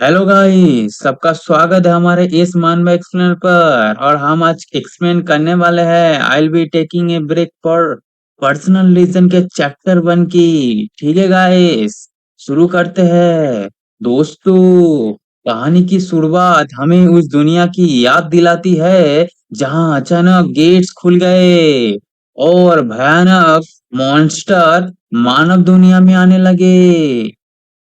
Hello guys, सबका स्वागत है हमारे इस मानव एक्सप्लेनर पर। और हम आज एक्सप्लेन करने वाले हैं I will be taking a break for personal reason के चैप्टर 1 की। ठीक है गाइस, शुरू करते हैं। दोस्तों, कहानी की शुरुआत हमें उस दुनिया की याद दिलाती है जहां अचानक गेट्स खुल गए और भयानक मॉन्स्टर मानव दुनिया में आने लगे।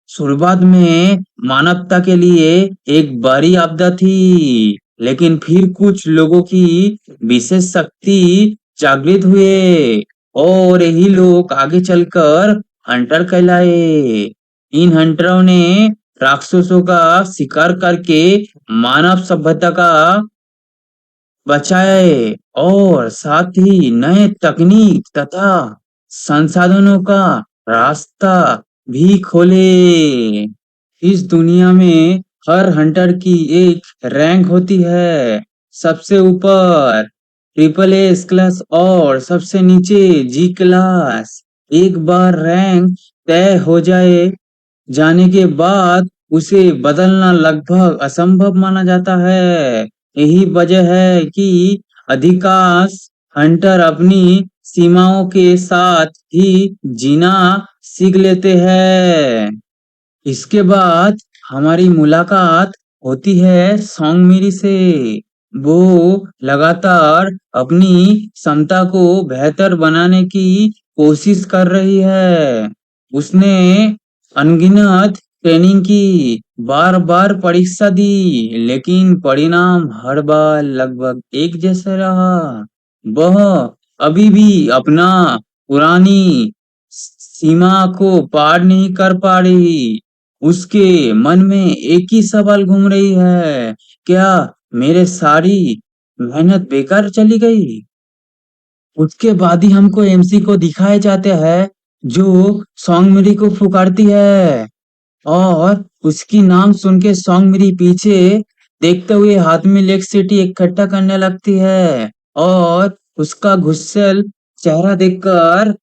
शुरुआत में मानवता के लिए एक बड़ी आपदा थी, लेकिन फिर कुछ लोगों की विशेष शक्ति जागृत हुए और यही लोग आगे चलकर हंटर कहलाए। इन हंटरों ने राक्षसों का शिकार करके मानव सभ्यता का बचाए और साथ ही नए तकनीक तथा संसाधनों का रास्ता भी खोले। इस दुनिया में हर हंटर की एक रैंक होती है। सबसे ऊपर ट्रिपल एस क्लास और सबसे नीचे जी क्लास। एक बार रैंक तय हो जाने के बाद उसे बदलना लगभग असंभव माना जाता है। यही वजह है कि अधिकांश हंटर अपनी सीमाओं के साथ ही जीना सीख लेते हैं। इसके बाद हमारी मुलाकात होती है सौंगमिरी से। वो लगातार अपनी क्षमता को बेहतर बनाने की कोशिश कर रही है। उसने अनगिनत ट्रेनिंग की, बार बार परीक्षा दी, लेकिन परिणाम हर बार लगभग एक जैसा रहा। वह अभी भी अपना पुरानी सीमा को पार नहीं कर पा रही। उसके मन में एक ही सवाल घूम रही है, क्या मेरे सारी मेहनत बेकार चली गई? उसके बाद ही हमको एमसी को दिखाए जाते हैं जो सॉन्ग मेरी को पुकारती है और उसकी नाम सुन के सॉन्ग मेरी पीछे देखते हुए हाथ में लेग सिटी इकट्ठा करने लगती है और उसका गुस्सेल चेहरा देखकर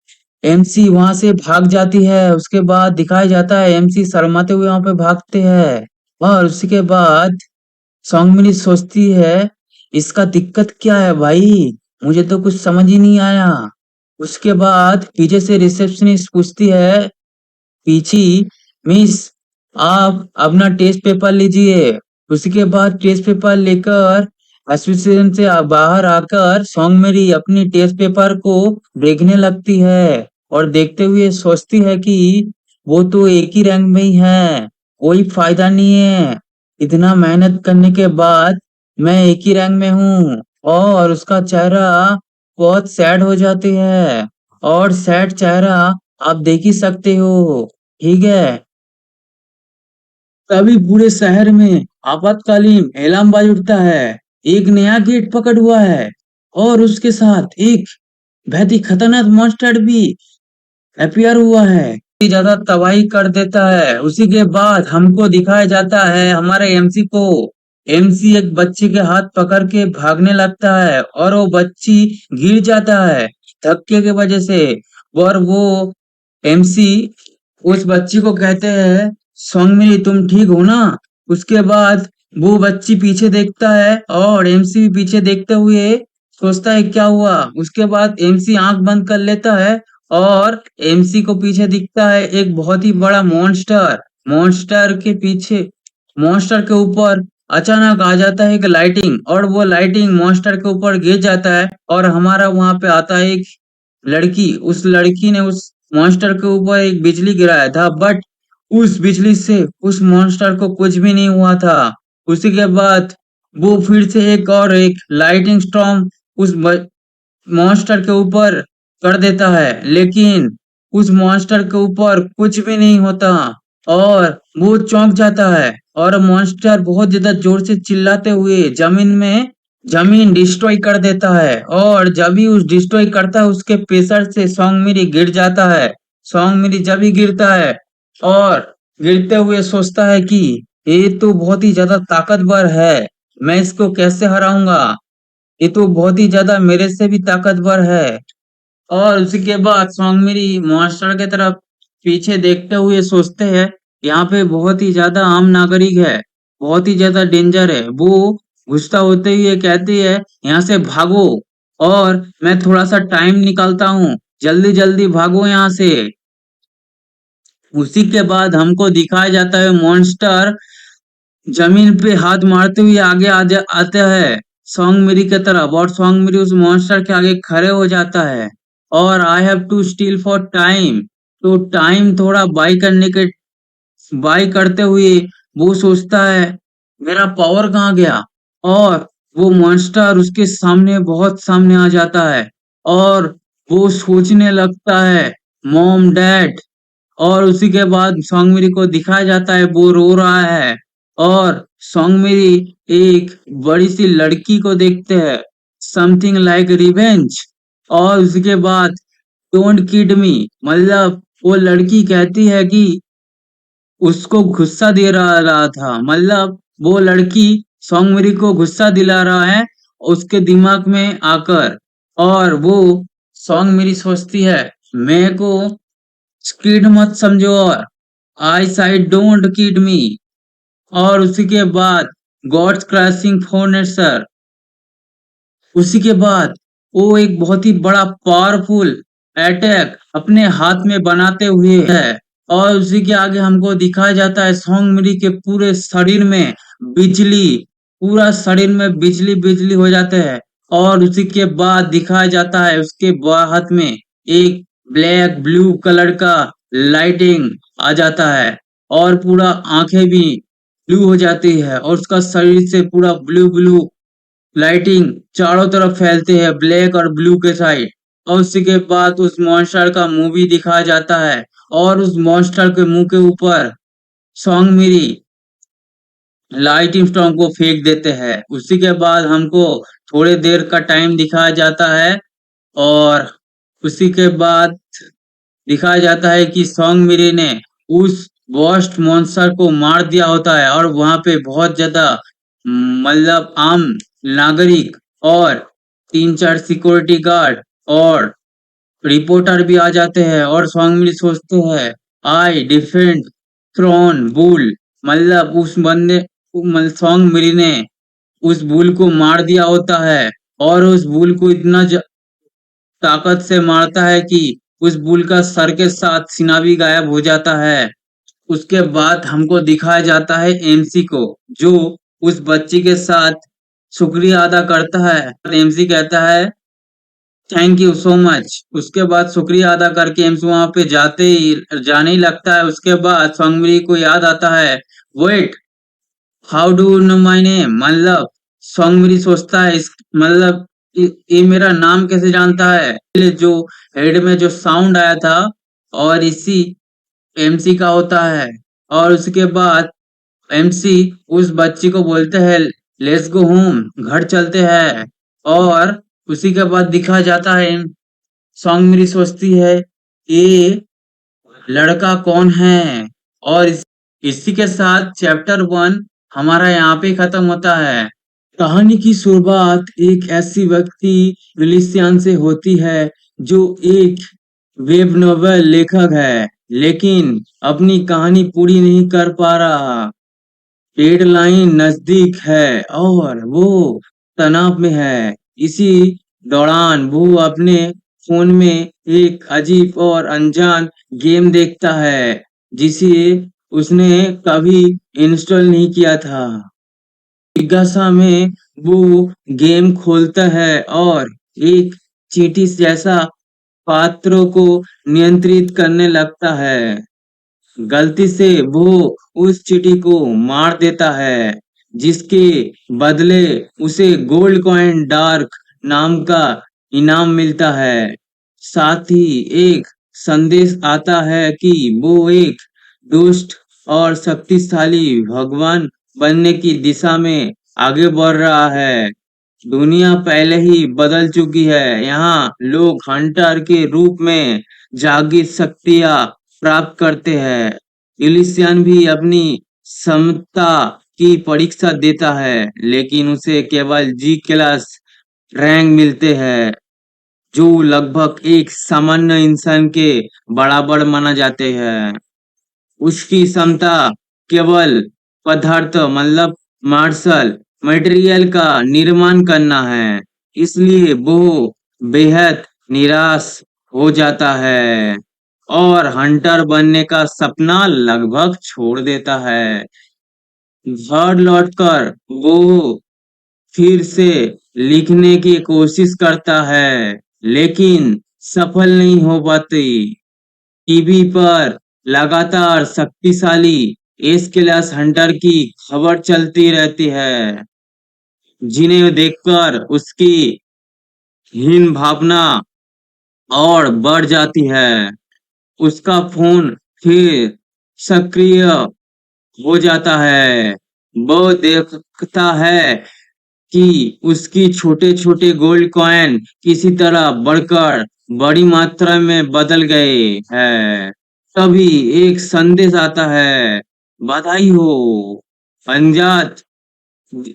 एमसी वहां से भाग जाती है। उसके बाद दिखाया जाता है एमसी शर्माते हुए वहां पे भागते हैं और उसके बाद सौंगमिनी सोचती है, इसका दिक्कत क्या है भाई? मुझे तो कुछ समझ ही नहीं आया। उसके बाद पीछे से रिसेप्शनिस्ट पूछती है, पीछी मिस, आप अपना टेस्ट पेपर लीजिए। उसके बाद टेस्ट पेपर लेकर एसोसिएशन से बाहर आकर सॉन्ग मेरी अपनी टेस्ट पेपर को देखने लगती है और देखते हुए सोचती है कि वो तो एक ही रैंक में ही है, कोई फायदा नहीं है। इतना मेहनत करने के बाद मैं एक ही रैंक में हूँ। और उसका चेहरा बहुत सैड हो जाती है और सैड चेहरा आप देख ही सकते हो। ठीक है, तभी पूरे शहर में आपातकालीन अलार्म बाज उठता है। एक नया गेट पकड़ हुआ है और उसके साथ एक बहुत ही खतरनाक मॉन्स्टर भी अपीयर हुआ है। इतनी ज्यादा तबाही कर देता है। उसी के बाद हमको दिखाया जाता है हमारे एमसी को। एमसी एक बच्ची के हाथ पकड़ के भागने लगता है और वो बच्ची गिर जाता है धक्के के वजह से। और वो एमसी उस बच्ची को कहते हैं, सौंगमिली तुम ठीक हो ना? उसके बाद वो बच्ची पीछे देखता है और एमसी भी पीछे देखते हुए सोचता है क्या हुआ। उसके बाद एमसी आंख बंद कर लेता है और एमसी को पीछे दिखता है एक बहुत ही बड़ा मॉन्स्टर। मॉन्स्टर के पीछे, मॉन्स्टर के ऊपर अचानक आ जाता है एक लाइटिंग और वो लाइटिंग मॉन्स्टर के ऊपर गिर जाता है और हमारा वहां पे आता है एक लड़की। उस लड़की ने उस मॉन्स्टर के ऊपर एक बिजली गिराया था, बट उस बिजली से उस मॉन्स्टर को कुछ भी नहीं हुआ था। उसी के बाद वो फिर से एक लाइटिंग स्टॉर्म उस मॉन्स्टर के ऊपर कर देता है, लेकिन उस मॉन्स्टर के ऊपर कुछ भी नहीं होता और वो चौंक जाता है और मॉन्स्टर बहुत ज्यादा जोर से चिल्लाते हुए जमीन डिस्ट्रॉय कर देता है। और जब भी उस डिस्ट्रॉय करता है उसके प्रेशर से सॉन्ग मेरी गिर जाता है। सॉन्ग मेरी जब भी गिरता है और गिरते हुए सोचता है कि ये तो बहुत ही ज्यादा ताकतवर है, मैं इसको कैसे हराऊंगा? ये तो बहुत ही ज्यादा मेरे से भी ताकतवर है। और उसी के बाद सॉन्ग मेरी मॉन्स्टर की तरफ पीछे देखते हुए सोचते हैं यहाँ पे बहुत ही ज्यादा आम नागरिक है, बहुत ही ज्यादा डेंजर है। वो गुस्सा होते ही ये कहती है, यहाँ से भागो। और मैं थोड़ा सा टाइम निकालता हूँ, जल्दी जल्दी भागो यहाँ से। उसी के बाद हमको दिखाया जाता है मॉन्स्टर जमीन पे हाथ मारते हुए आगे आते हैं सॉन्ग मेरी की तरफ, और सॉन्ग मेरी उस मॉन्स्टर के आगे खड़े हो जाता है। और I have to steal for time. तो टाइम थोड़ा बाई करते हुए वो सोचता है, मेरा पावर कहाँ गया। और वो मॉन्स्टर उसके सामने, बहुत सामने आ जाता है। और वो सोचने लगता है, मॉम डैड। और उसी के बाद सौंगमिरी को दिखाया जाता है, वो रो रहा है। और सौंगमिरी एक बड़ी सी लड़की को देखते हैं, समथिंग लाइक रिवेंज। और उसके बाद डोंट किड मी, मतलब वो लड़की कहती है कि उसको गुस्सा दे रहा था, मतलब वो लड़की सौंगमिरी को गुस्सा दिला रहा है उसके दिमाग में आकर। और वो सौंगमिरी सोचती है, मैं को किड मत समझो, और आई साइड डोंट किड मी। और उसी के बाद गॉड्स क्रैशिंग फोर्नेसर। उसी के बाद वो एक बहुत ही बड़ा पावरफुल अटैक अपने हाथ में बनाते हुए है। और उसी के आगे हमको दिखाया जाता है सोंगमिरी के पूरे शरीर में बिजली, पूरा शरीर में बिजली बिजली हो जाते हैं। और उसी के बाद दिखाया जाता है उसके हाथ में एक ब्लैक ब्लू कलर का लाइटिंग आ जाता है। और पूरा आंखें भी ब्लू हो जाती है, और उसका शरीर से पूरा ब्लू ब्लू लाइटिंग चारों तरफ फैलते हैं, ब्लैक और ब्लू के साइड। और उसी के बाद उस मॉन्स्टर का मुंह भी दिखाया जाता है। और उस मॉन्स्टर के मुंह के ऊपर सॉन्ग मेरी लाइटिंग स्टोन को फेंक देते हैं। उसी के बाद हमको थोड़े देर का टाइम दिखाया जाता है। और उसी के बाद दिखाया जाता है कि सॉन्ग मेरी ने उस वर्स्ट मॉन्स्टर को मार दिया होता है। और वहां पे बहुत ज्यादा मतलब आम नागरिक और तीन चार सिक्योरिटी गार्ड और रिपोर्टर भी आ जाते हैं। और सॉन्ग मिली सोचते हैं, आई डिफेंड थ्रोन बुल, मतलब उस बंदे, सॉन्ग मिली ने उस बुल को मार दिया होता है। और उस बुल को इतना ताकत से मारता है कि उस बुल का सर के साथ सीना भी गायब हो जाता है। उसके बाद हमको दिखाया जाता है एमसी को, जो उस बच्ची के साथ शुक्रिया अदा करता है। एमसी कहता है, थैंक यू सो मच। उसके बाद शुक्रिया अदा करके एम्स वहां पे जाने ही लगता है। उसके बाद सौंगमिरी को याद आता है, wait, how do know my name, मतलब सौंगमिरी सोचता है, इस मतलब ये मेरा नाम कैसे जानता है। पहले जो हेड में जो साउंड आया था, और इसी एमसी का होता है। और उसके बाद एमसी उस बच्ची को बोलते हैं, लेट्स गो होम, घर चलते हैं। और उसी के बाद दिखा जाता है, सॉन्ग मेरी सोचती है, ये लड़का कौन है। और इसी के साथ चैप्टर 1 हमारा यहाँ पे खत्म होता है। कहानी की शुरुआत एक ऐसी व्यक्ति विलिसियन से होती है, जो एक वेब नोवेल लेखक है, लेकिन अपनी कहानी पूरी नहीं कर पा रहा। डेडलाइन नजदीक है और वो तनाव में है। इसी दौरान वो अपने फोन में एक अजीब और अनजान गेम देखता है, जिसे उसने कभी इंस्टॉल नहीं किया था। जिज्ञासा में वो गेम खोलता है और एक चींटी जैसा पात्रों को नियंत्रित करने लगता है। गलती से वो उस चींटी को मार देता है, जिसके बदले उसे गोल्ड कॉइन डार्क नाम का इनाम मिलता है। साथ ही एक संदेश आता है कि वो एक दुष्ट और शक्तिशाली भगवान बनने की दिशा में आगे बढ़ रहा है। दुनिया पहले ही बदल चुकी है, यहाँ लोग हंटर के रूप में जागृत शक्तियां प्राप्त करते हैं। इलिशियन भी अपनी क्षमता की परीक्षा देता है, लेकिन उसे केवल जी क्लास रैंक मिलते हैं, जो लगभग एक सामान्य इंसान के बराबर माना जाते हैं। उसकी क्षमता केवल पदार्थ मतलब मार्शल मटेरियल का निर्माण करना है। इसलिए वो बेहद निराश हो जाता है और हंटर बनने का सपना लगभग छोड़ देता है। घर लौटकर वो फिर से लिखने की कोशिश करता है, लेकिन सफल नहीं हो पाती। टीवी पर लगातार शक्तिशाली एस क्लास हंटर की खबर चलती रहती है, जिन्हें देखकर उसकी हीन भावना और बढ़ जाती है। उसका फोन फिर सक्रिय हो जाता है। वो देखता है कि उसकी छोटे-छोटे गोल्ड कॉइन किसी तरह बढ़कर बड़ी मात्रा में बदल गए हैं। तभी एक संदेश आता है, बधाई हो, अनजात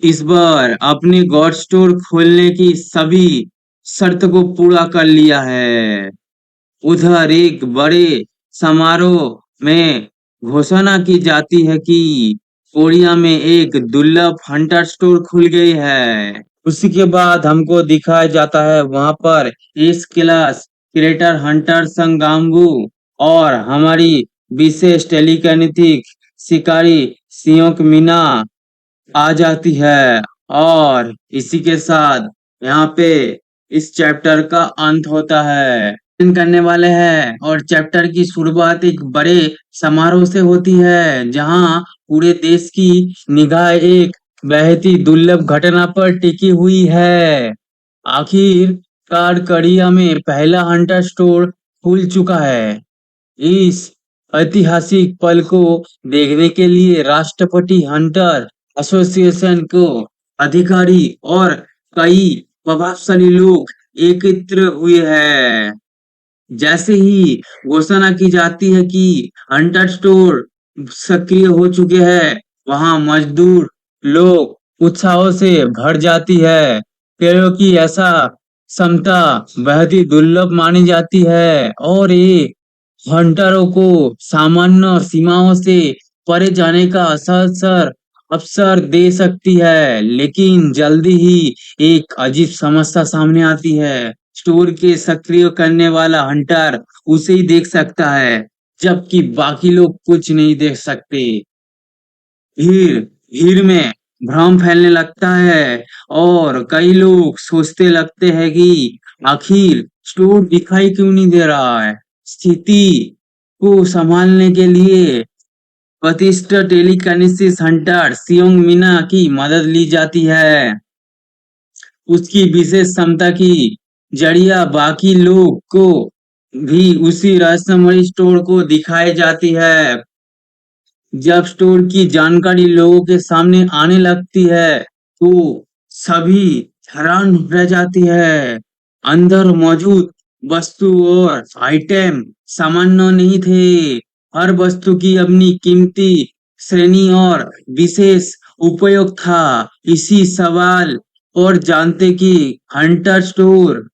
इस बार अपने गॉड स्टोर खोलने की सभी शर्त को पूरा कर लिया है। उधर एक बड़े समारोह में घोषणा की जाती है कि कोरिया में एक दुर्लभ हंटर स्टोर खुल गई है। उसी के बाद हमको दिखाया जाता है वहां पर इस क्लास क्रिएटर हंटर संगांगू और हमारी विशेष टेलीकिनेटिक शिकारी सियोक मीना आ जाती है और इसी के साथ यहाँ पे इस चैप्टर का अंत होता है। करने वाले हैं और चैप्टर की शुरुआत एक बड़े समारोह से होती है, जहां पूरे देश की निगाह एक बेहद ही दुर्लभ घटना पर टिकी हुई है। आखिरकार कोरिया में पहला हंटर स्टोर खुल चुका है। इस ऐतिहासिक पल को देखने के लिए राष्ट्रपति हंटर एसोसिएशन को अधिकारी और कई प्रभावशाली लोग एकत्र हुए हैं। जैसे ही घोषणा की जाती है कि हंटर स्टोर सक्रिय हो चुके हैं, वहां मजदूर लोग उत्साह से भर जाती है, क्योंकि ऐसा क्षमता बेहद ही दुर्लभ मानी जाती है और ये हंटरों को सामान्य सीमाओं से परे जाने का असर अवसर दे सकती है। लेकिन जल्दी ही एक अजीब समस्या सामने आती है। स्टोर के सक्रिय करने वाला हंटर उसे ही देख सकता है, जबकि बाकी लोग कुछ नहीं देख सकते। भीड़ भीड़ में भ्रम फैलने लगता है और कई लोग सोचते लगते हैं कि आखिर स्टोर दिखाई क्यों नहीं दे रहा है। स्थिति को संभालने के लिए प्रतिष्ठित टेलीकिनेसिस हंटर सियोंग मीना की मदद ली जाती है। उसकी विशेष क्षमता की जरिया बाकी लोग को भी उसी रहस्यमयी स्टोर को दिखाई जाती है। जब स्टोर की जानकारी लोगों के सामने आने लगती है, तो सभी हैरान रह जाती है। अंदर मौजूद वस्तु और आइटम सामान्य नहीं थे। हर वस्तु की अपनी कीमती श्रेणी और विशेष उपयोग था। इसी सवाल और जानते कि हंटर स्टोर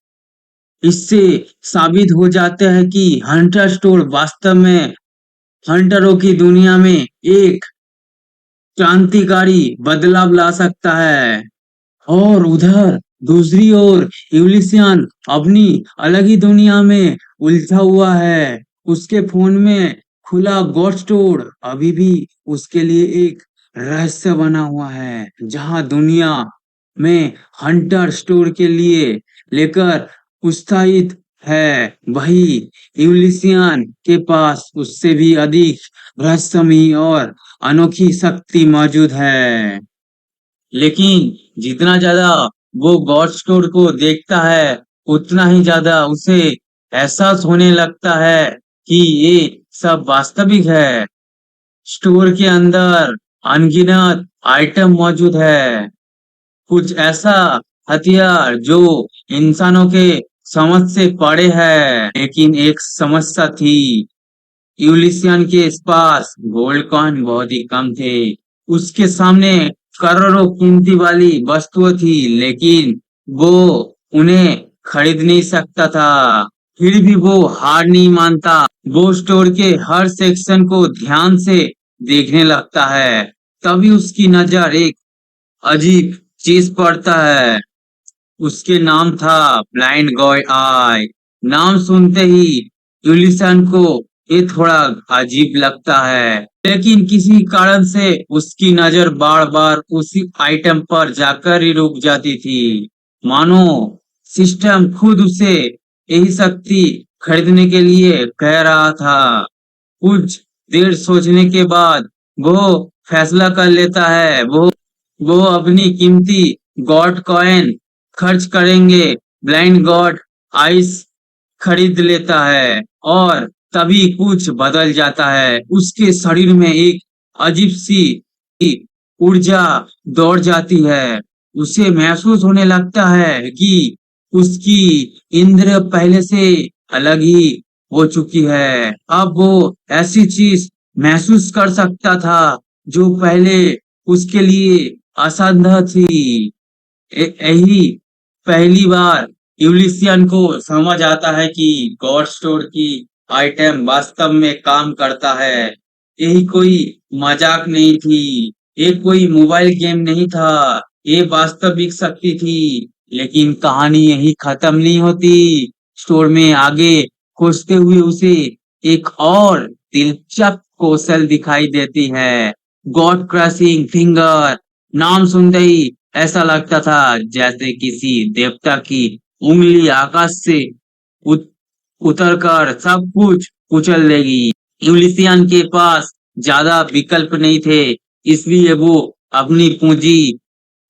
इससे साबित हो जाता है कि हंटर स्टोर वास्तव में हंटरों की दुनिया में एक क्रांतिकारी बदलाव ला सकता है। और उधर दूसरी ओर यूलिसियन अपनी अलग ही दुनिया में उलझा हुआ है। उसके फोन में खुला गॉड स्टोर अभी भी उसके लिए एक रहस्य बना हुआ है, जहां दुनिया में हंटर स्टोर के लिए लेकर उत्साहित है, वही यूलिसियन के पास उससे भी अधिक रहस्यमयी और अनोखी शक्ति मौजूद है। लेकिन जितना ज्यादा वो गॉड स्टोर को देखता है, उतना ही ज्यादा उसे एहसास होने लगता है कि ये सब वास्तविक है। स्टोर के अंदर अनगिनत आइटम मौजूद है, कुछ ऐसा हथियार जो इंसानों के समझ से परे है। लेकिन एक समस्या थी, यूलिसियन के पास गोल्ड कॉइन बहुत ही कम थे। उसके सामने करोड़ों कीमती वाली वस्तुएं थी, लेकिन वो उन्हें खरीद नहीं सकता था। फिर भी वो हार नहीं मानता। वो स्टोर के हर सेक्शन को ध्यान से देखने लगता है। तभी उसकी नजर एक अजीब चीज पड़ता है। उसके नाम था ब्लाइंड गॉड आई। नाम सुनते ही यूलिसन को ये थोड़ा अजीब लगता है, लेकिन किसी कारण से उसकी नजर बार बार उसी आइटम पर जाकर ही रुक जाती थी, मानो सिस्टम खुद उसे यही शक्ति खरीदने के लिए कह रहा था। कुछ देर सोचने के बाद वो फैसला कर लेता है। वो अपनी कीमती गॉड कॉइन खर्च करेंगे। ब्लाइंड गॉड आइस खरीद लेता है और तभी कुछ बदल जाता है। उसके शरीर में एक अजीब सी ऊर्जा दौड़ जाती है। उसे महसूस होने लगता है कि उसकी इंद्र पहले से अलग ही हो चुकी है। अब वो ऐसी चीज महसूस कर सकता था जो पहले उसके लिए असंभव थी। यही पहली बार यूलिसियन को समझ आता है कि गॉड स्टोर की आइटम वास्तव में काम करता है। यही कोई मजाक नहीं थी। ये कोई मोबाइल गेम नहीं था। ये वास्तविक शक्ति थी। लेकिन कहानी यही खत्म नहीं होती। स्टोर में आगे खोजते हुए उसे एक और दिलचस्प कौशल दिखाई देती है। God crushing finger. नाम सुनते ही ऐसा लगता था जैसे किसी देवता की उंगली आकाश से उत, उतरकर सब कुछ कुचल देगी। यूलिसियन के पास ज्यादा विकल्प नहीं थे, इसलिए वो अपनी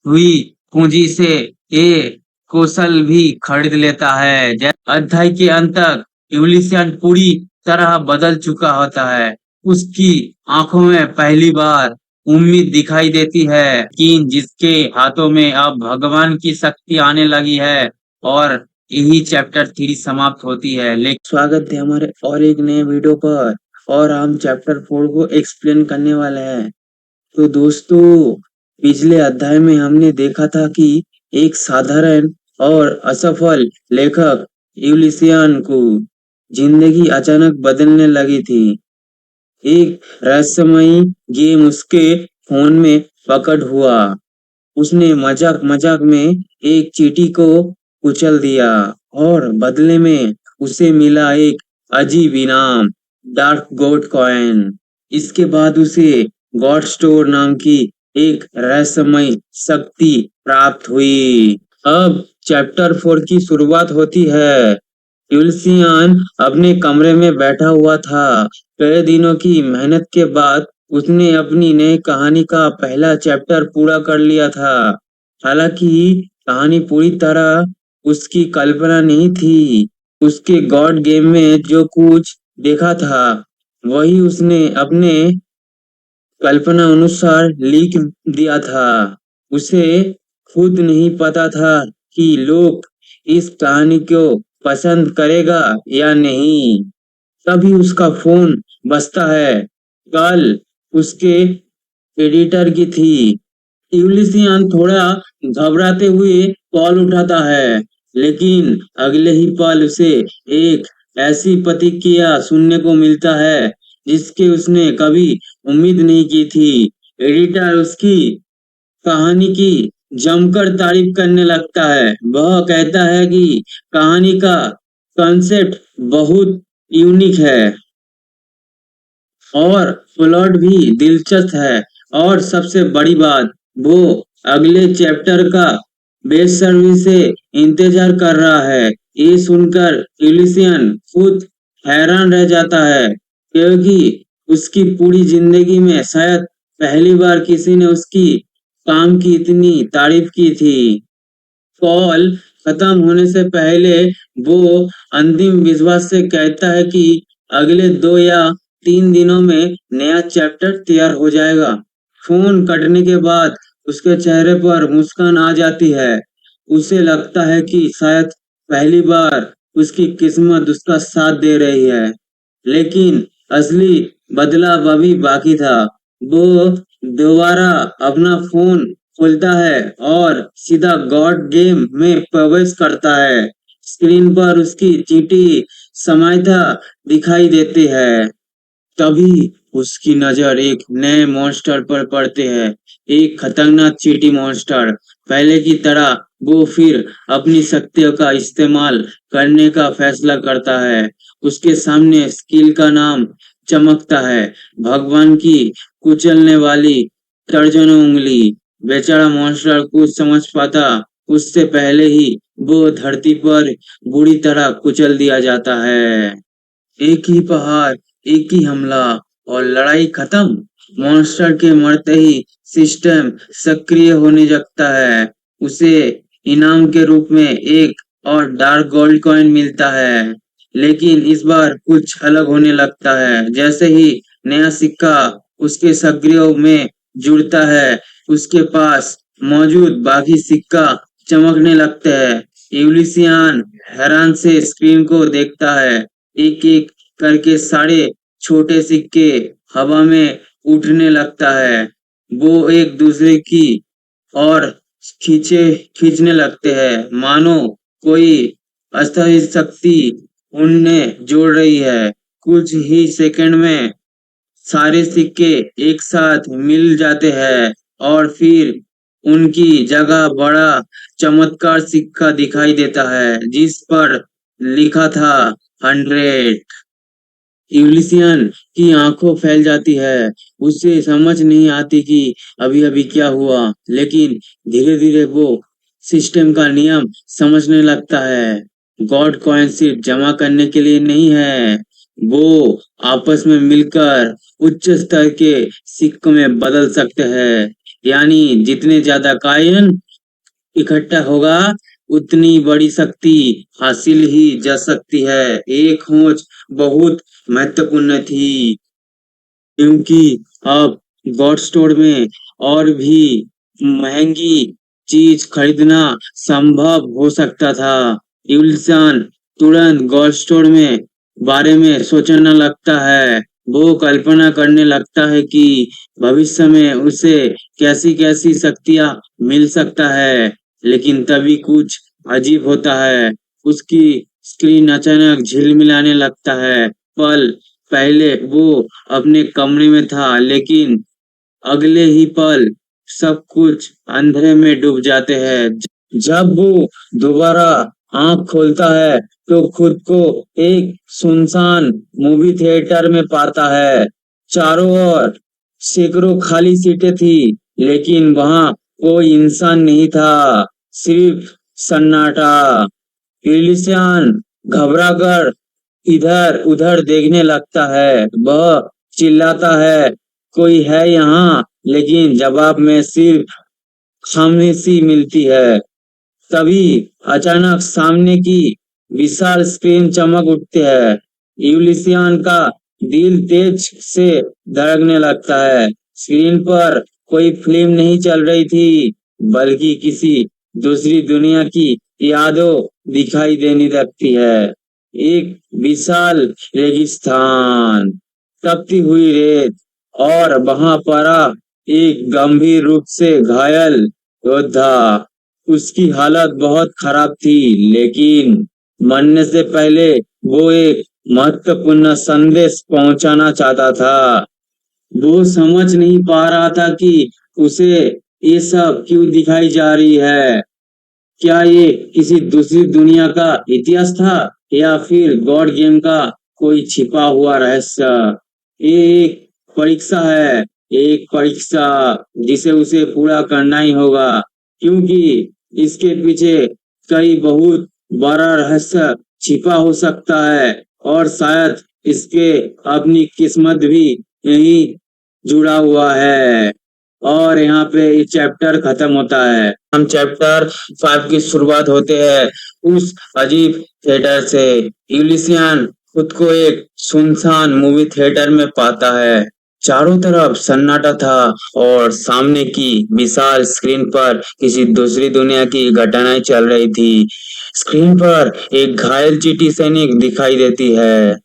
हुई पूंजी से ये कौशल भी खरीद लेता है। अध्याय के अंत तक यूलिसियन पूरी तरह बदल चुका होता है। उसकी आंखों में पहली बार उम्मीद दिखाई देती है कि जिसके हाथों में अब भगवान की शक्ति आने लगी है। और यही चैप्टर 3 समाप्त होती है। लेकिन स्वागत है हमारे और एक नए वीडियो पर। और हम चैप्टर 4 को एक्सप्लेन करने वाले हैं। तो दोस्तों, पिछले अध्याय में हमने देखा था कि एक साधारण और असफल लेखक यूलिसियन को जिंदगी अचानक बदलने लगी थी। एक रहस्यमयी गेम उसके फोन में पकड़ हुआ। उसने मजाक मजाक में एक चींटी को कुचल दिया और बदले में उसे मिला एक अजीब इनाम, डार्क गॉड कॉइन। इसके बाद उसे गॉड स्टोर नाम की एक रहस्यमय शक्ति प्राप्त हुई। अब चैप्टर 4 की शुरुआत होती है। यूलिसियन अपने कमरे में बैठा हुआ था। कई दिनों की मेहनत के बाद उसने अपनी नई कहानी का पहला चैप्टर पूरा कर लिया था। हालांकि कहानी पूरी तरह उसकी कल्पना नहीं थी। उसके गॉड गेम में जो कुछ देखा था वही उसने अपने कल्पना अनुसार लिख दिया था। उसे खुद नहीं पता था कि लोग इस कहानी को पसंद करेगा या नहीं। तभी उसका फोन बजता है। कल उसके एडिटर की थी। यूलिसियन थोड़ा घबराते हुए कॉल उठाता है, लेकिन अगले ही पल उसे एक ऐसी प्रतिक्रिया सुनने को मिलता है जिसके उसने कभी उम्मीद नहीं की थी। एडिटर उसकी कहानी की जमकर तारीफ करने लगता है। वह कहता है कि कहानी का कॉन्सेप्ट बहुत यूनिक है और प्लॉट भी दिलचस्प है, और सबसे बड़ी बात, वो अगले चैप्टर का बेसब्री से इंतजार कर रहा है। ये सुनकर यूलिसियन खुद हैरान रह जाता है, क्योंकि उसकी पूरी जिंदगी में शायद पहली बार किसी ने उसकी काम की इतनी तारीफ की थी। कॉल खत्म होने से पहले वो अंतिम विश्वास से कहता है कि अगले 2 या 3 दिनों में नया चैप्टर तैयार हो जाएगा। फोन कटने के बाद उसके चेहरे पर मुस्कान आ जाती है। उसे लगता है कि शायद पहली बार उसकी किस्मत उसका साथ दे रही है। लेकिन असली बदलाव अभी बाकी था। वो दोबारा अपना फोन खोलता है और सीधा गॉड गेम में प्रवेश करता है। स्क्रीन पर उसकी चींटी समायता दिखाई देती है। तभी उसकी नजर एक नए मॉन्स्टर पर पड़ते है। एक खतरनाक चींटी मॉन्स्टर। पहले की तरह वो फिर अपनी शक्तियों का इस्तेमाल करने का फैसला करता है। उसके सामने स्किल का नाम चमकता है। भगवान की कुचलने वाली दर्जनों उंगली। बेचारा मॉन्स्टर कुछ समझ पाता उससे पहले ही वो धरती पर बुरी तरह कुचल दिया जाता है। एक ही प्रहार, एक ही हमला और लड़ाई खत्म। मॉन्स्टर के मरते ही सिस्टम सक्रिय होने लगता है। उसे इनाम के रूप में एक और डार्क गोल्ड कॉइन मिलता है। लेकिन इस बार कुछ अलग होने लगता है। जैसे ही नया सिक्का उसके सक्रिय में जुड़ता है, उसके पास मौजूद बाकी सिक्का चमकने लगते हैं। यूलिसियन हैरान से स्क्रीन को देखता है। एक एक करके सारे छोटे सिक्के हवा में उठने लगता है। वो एक दूसरे की और खींचे खींचने लगते हैं, मानो कोई अस्थायी शक्ति उन्हें जोड़ रही है। कुछ ही सेकंड में सारे सिक्के एक साथ मिल जाते हैं और फिर उनकी जगह बड़ा चमत्कार सिक्का दिखाई देता है जिस पर लिखा था 100। यूलिसियन की आंखों फैल जाती है। उसे समझ नहीं आती कि अभी अभी क्या हुआ, लेकिन धीरे धीरे वो सिस्टम का नियम समझने लगता है। गॉड कॉइन सिर्फ जमा करने के लिए नहीं है, वो आपस में मिलकर उच्च स्तर के सिक्कों में बदल सकते हैं। यानी जितने ज्यादा कॉइन इकट्ठा होगा, उतनी बड़ी शक्ति हासिल ही जा सकती है। एक खोज बहुत महत्वपूर्ण थी, क्योंकि अब गॉड स्टोर में और भी महंगी चीज खरीदना संभव हो सकता था। यूलिसान तुरंत गॉड स्टोर में बारे में सोचने लगता है। वो कल्पना करने लगता है कि भविष्य में उसे कैसी कैसी शक्तियां मिल सकता है। लेकिन तभी कुछ अजीब होता है। उसकी स्क्रीन अचानक झिलमिलाने लगता है। पल पहले वो अपने कमरे में था, लेकिन अगले ही पल सब कुछ अंधेरे में डूब जाते हैं। जब वो दोबारा आंख खोलता है तो खुद को एक सुनसान मूवी थिएटर में पाता है। चारों ओर सैकड़ों खाली सीटें थी, लेकिन वहां कोई इंसान नहीं था, सिर्फ सन्नाटा। यूलिसियन घबराकर इधर उधर देखने लगता है। वह चिल्लाता है, कोई है यहाँ? लेकिन जवाब में सिर्फ खामोशी मिलती है। तभी अचानक सामने की विशाल स्क्रीन चमक उठती है। यूलिसियन का दिल तेज से धड़कने लगता है। स्क्रीन पर कोई फिल्म नहीं चल रही थी, बल्कि किसी दूसरी दुनिया की यादों दिखाई देने लगती है। एक विशाल रेगिस्तान, तपती हुई रेत और वहां पड़ा एक गंभीर रूप से घायल योद्धा। उसकी हालत बहुत खराब थी, लेकिन मरने से पहले वो एक महत्वपूर्ण संदेश पहुंचाना चाहता था। वो समझ नहीं पा रहा था कि उसे ये सब क्यों दिखाई जा रही है। क्या ये किसी दूसरी दुनिया का इतिहास था, या फिर गॉड गेम का कोई छिपा हुआ रहस्य? ये एक परीक्षा है, एक परीक्षा जिसे उसे पूरा करना ही होगा, क्योंकि इसके पीछे कई बहुत बड़ा रहस्य छिपा हो सकता है, और शायद इसके अपनी किस्मत भी यही जुड़ा हुआ है। और यहाँ पे ये चैप्टर खत्म होता है। हम चैप्टर 5 की शुरुआत होते हैं उस अजीब थिएटर से। यूलिसियन खुद को एक सुनसान मूवी थिएटर में पाता है। चारों तरफ सन्नाटा था और सामने की विशाल स्क्रीन पर किसी दूसरी दुनिया की घटनाएं चल रही थी। स्क्रीन पर एक घायल चींटी सैनिक दिखाई देती है।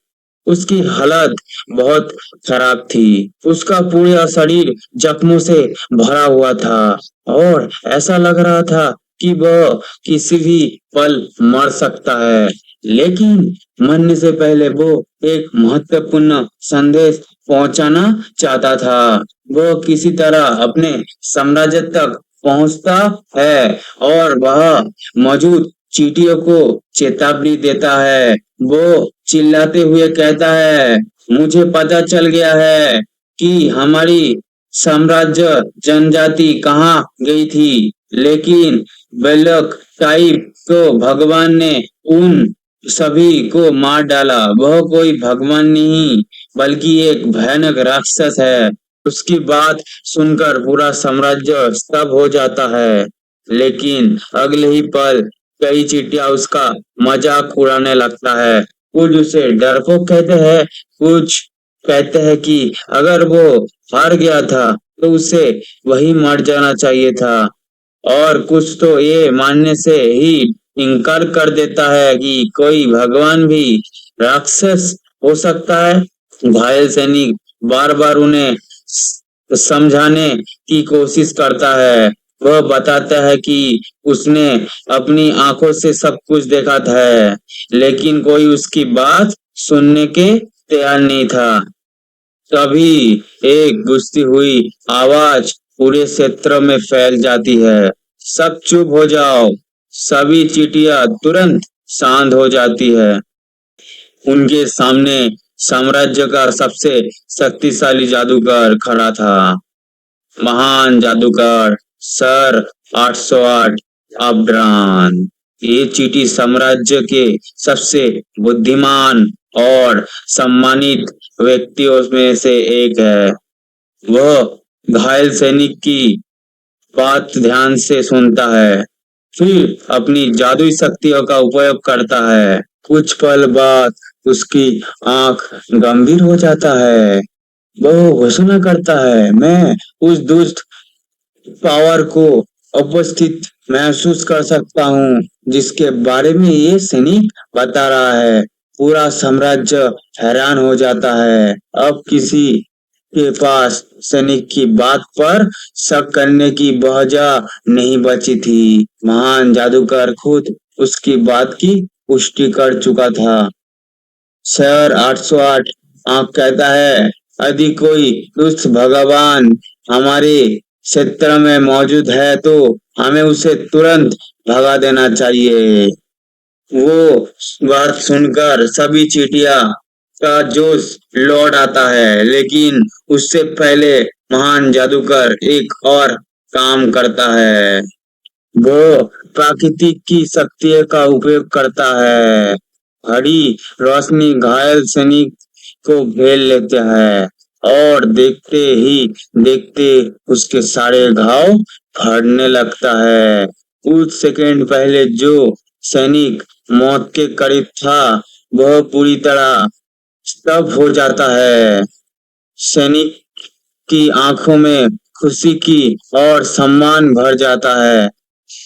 उसकी हालत बहुत खराब थी। उसका पूरा शरीर जख्मों से भरा हुआ था और ऐसा लग रहा था कि वह किसी भी पल मर सकता है, लेकिन मरने से पहले वो एक महत्वपूर्ण संदेश पहुंचाना चाहता था। वो किसी तरह अपने साम्राज्य तक पहुंचता है और वह मौजूद चींटियों को चेतावनी देता है। वो चिल्लाते हुए कहता है, मुझे पता चल गया है कि हमारी साम्राज्य जनजाति कहाँ गई थी, लेकिन बेलक टाइप को भगवान ने उन सभी को मार डाला। वह कोई भगवान नहीं बल्कि एक भयानक राक्षस है। उसकी बात सुनकर पूरा साम्राज्य स्तब्ध हो जाता है, लेकिन अगले ही पल कई चींटियां उसका मजाक उड़ाने लगता है। कुछ उसे डरपोक कहते हैं, कुछ कहते हैं कि अगर वो हार गया था तो उसे वही मर जाना चाहिए था, और कुछ तो ये मानने से ही इनकार कर देता है कि कोई भगवान भी राक्षस हो सकता है। घायल सैनिक बार बार उन्हें समझाने की कोशिश करता है। वह बताता है कि उसने अपनी आंखों से सब कुछ देखा है, लेकिन कोई उसकी बात सुनने के तैयार नहीं था। तभी एक गूंजती हुई आवाज पूरे क्षेत्र में फैल जाती है, सब चुप हो जाओ। सभी चींटियां तुरंत शांत हो जाती है। उनके सामने साम्राज्य का सबसे शक्तिशाली जादूगर खड़ा था, महान जादूगर सर 808 अब्रान। ये चींटी साम्राज्य के सबसे बुद्धिमान और सम्मानित व्यक्तियों में से एक है। वह घायल सैनिक की बात ध्यान से सुनता है, फिर अपनी जादुई शक्तियों का उपयोग करता है। कुछ पल बाद उसकी आंख गंभीर हो जाता है। वो घोषणा करता है, मैं उस दुष्ट पावर को उपस्थित महसूस कर सकता हूँ जिसके बारे में ये सैनिक बता रहा है। पूरा साम्राज्य हैरान हो जाता है। अब किसी के पास सैनिक की बात पर शक करने की वजह नहीं बची थी। महान जादूगर खुद उसकी बात की पुष्टि कर चुका था। सर 808 आंख कहता है, यदि कोई दुष्ट भगवान हमारे क्षेत्र में मौजूद है तो हमें उसे तुरंत भगा देना चाहिए। वो बात सुनकर सभी चींटियां का जोश लौट आता है, लेकिन उससे पहले महान जादूगर एक और काम करता है। वो प्राकृतिक की शक्ति का उपयोग करता है। हरी रोशनी घायल सैनिक को घेर लेते हैं और देखते ही देखते उसके सारे घाव भरने लगता है। कुछ सेकंड पहले जो सैनिक मौत के करीब था वह पूरी तरह स्तब्ध हो जाता है। सैनिक की आंखों में खुशी की और सम्मान भर जाता है।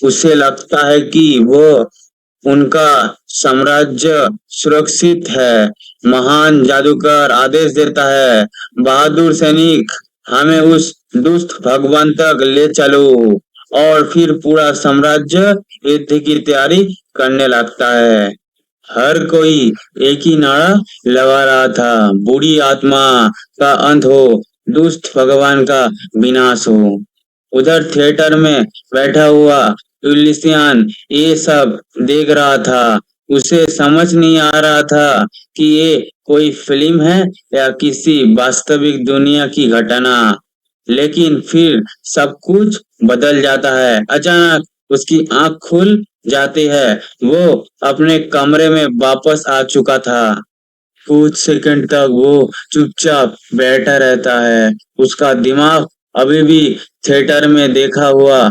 उसे लगता है कि वो उनका साम्राज्य सुरक्षित है। महान जादूगर आदेश देता है, बहादुर सैनिक हमें उस दुष्ट भगवान तक ले चलो, और फिर पूरा साम्राज्य युद्ध की तैयारी करने लगता है। हर कोई एक ही नारा लगा रहा था, बुरी आत्मा का अंत हो, दुष्ट भगवान का विनाश हो। उधर थिएटर में बैठा हुआ यूलिसियन ये सब देख रहा था। उसे समझ नहीं आ रहा था कि ये कोई फिल्म है या किसी वास्तविक दुनिया की घटना। लेकिन फिर सब कुछ बदल जाता है। अचानक उसकी आंख खुल जाती है। वो अपने कमरे में वापस आ चुका था। कुछ सेकंड तक वो चुपचाप बैठा रहता है। उसका दिमाग अभी भी थिएटर में देखा हुआ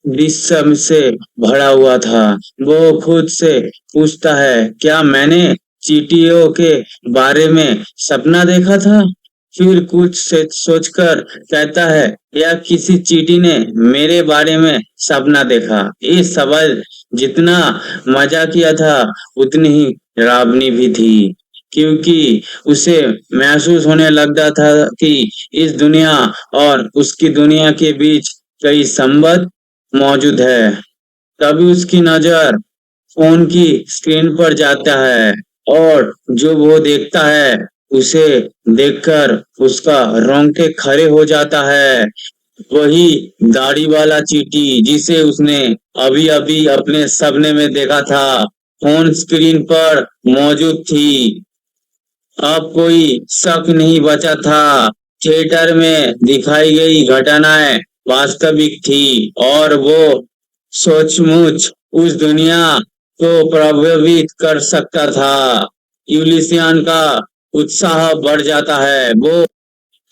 दृश्य से भरा हुआ था। वो खुद से पूछता है, क्या मैंने चींटियों के बारे में सपना देखा था? फिर कुछ से सोचकर कहता है, या किसी चींटी ने मेरे बारे में सपना देखा? ये सवाल जितना मजाकिया था उतनी ही डरावनी भी थी, क्योंकि उसे महसूस होने लगता था कि इस दुनिया और उसकी दुनिया के बीच कई संबंध मौजूद है। तभी उसकी नजर फोन की स्क्रीन पर जाता है और जो वो देखता है उसे देखकर उसका रोंगटे खड़े हो जाता है। वही दाढ़ी वाला चींटी जिसे उसने अभी अभी अपने सपने में देखा था फोन स्क्रीन पर मौजूद थी। अब कोई शक नहीं बचा था। थिएटर में दिखाई गई घटनाएं वास्तविक थी और वो सचमुच उस दुनिया को प्रभावित कर सकता था। यूलिसियन का उत्साह बढ़ जाता है। वो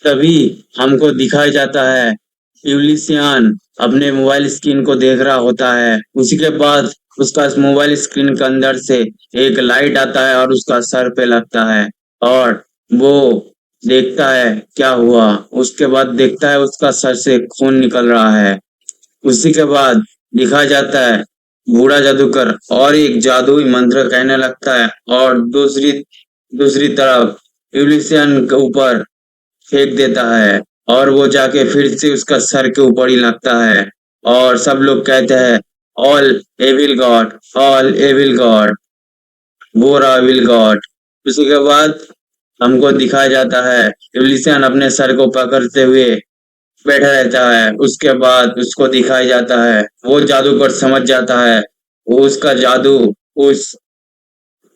तभी हमको दिखाया जाता है यूलिसियन अपने मोबाइल स्क्रीन को देख रहा होता है। उसी के बाद उसका मोबाइल स्क्रीन के अंदर से एक लाइट आता है और उसका सर पे लगता है और वो देखता है क्या हुआ। उसके बाद देखता है उसका सर से खून निकल रहा है। उसी के बाद दिखाया जाता है बूढ़ा जादूगर और एक जादुई मंत्र कहने लगता है और दूसरी दूसरी तरफ यूलिसियन के ऊपर फेंक देता है और वो जाके फिर से उसका सर के ऊपर ही लगता है और सब लोग कहते हैं all evil god, all evil god, बोरा विल गॉड। उसी के बाद हमको दिखाया जाता है यूलिसियन अपने सर को पकड़ते हुए बैठा रहता है। उसके बाद उसको दिखाया जाता है वो जादूगर समझ जाता है वो उसका जादू उस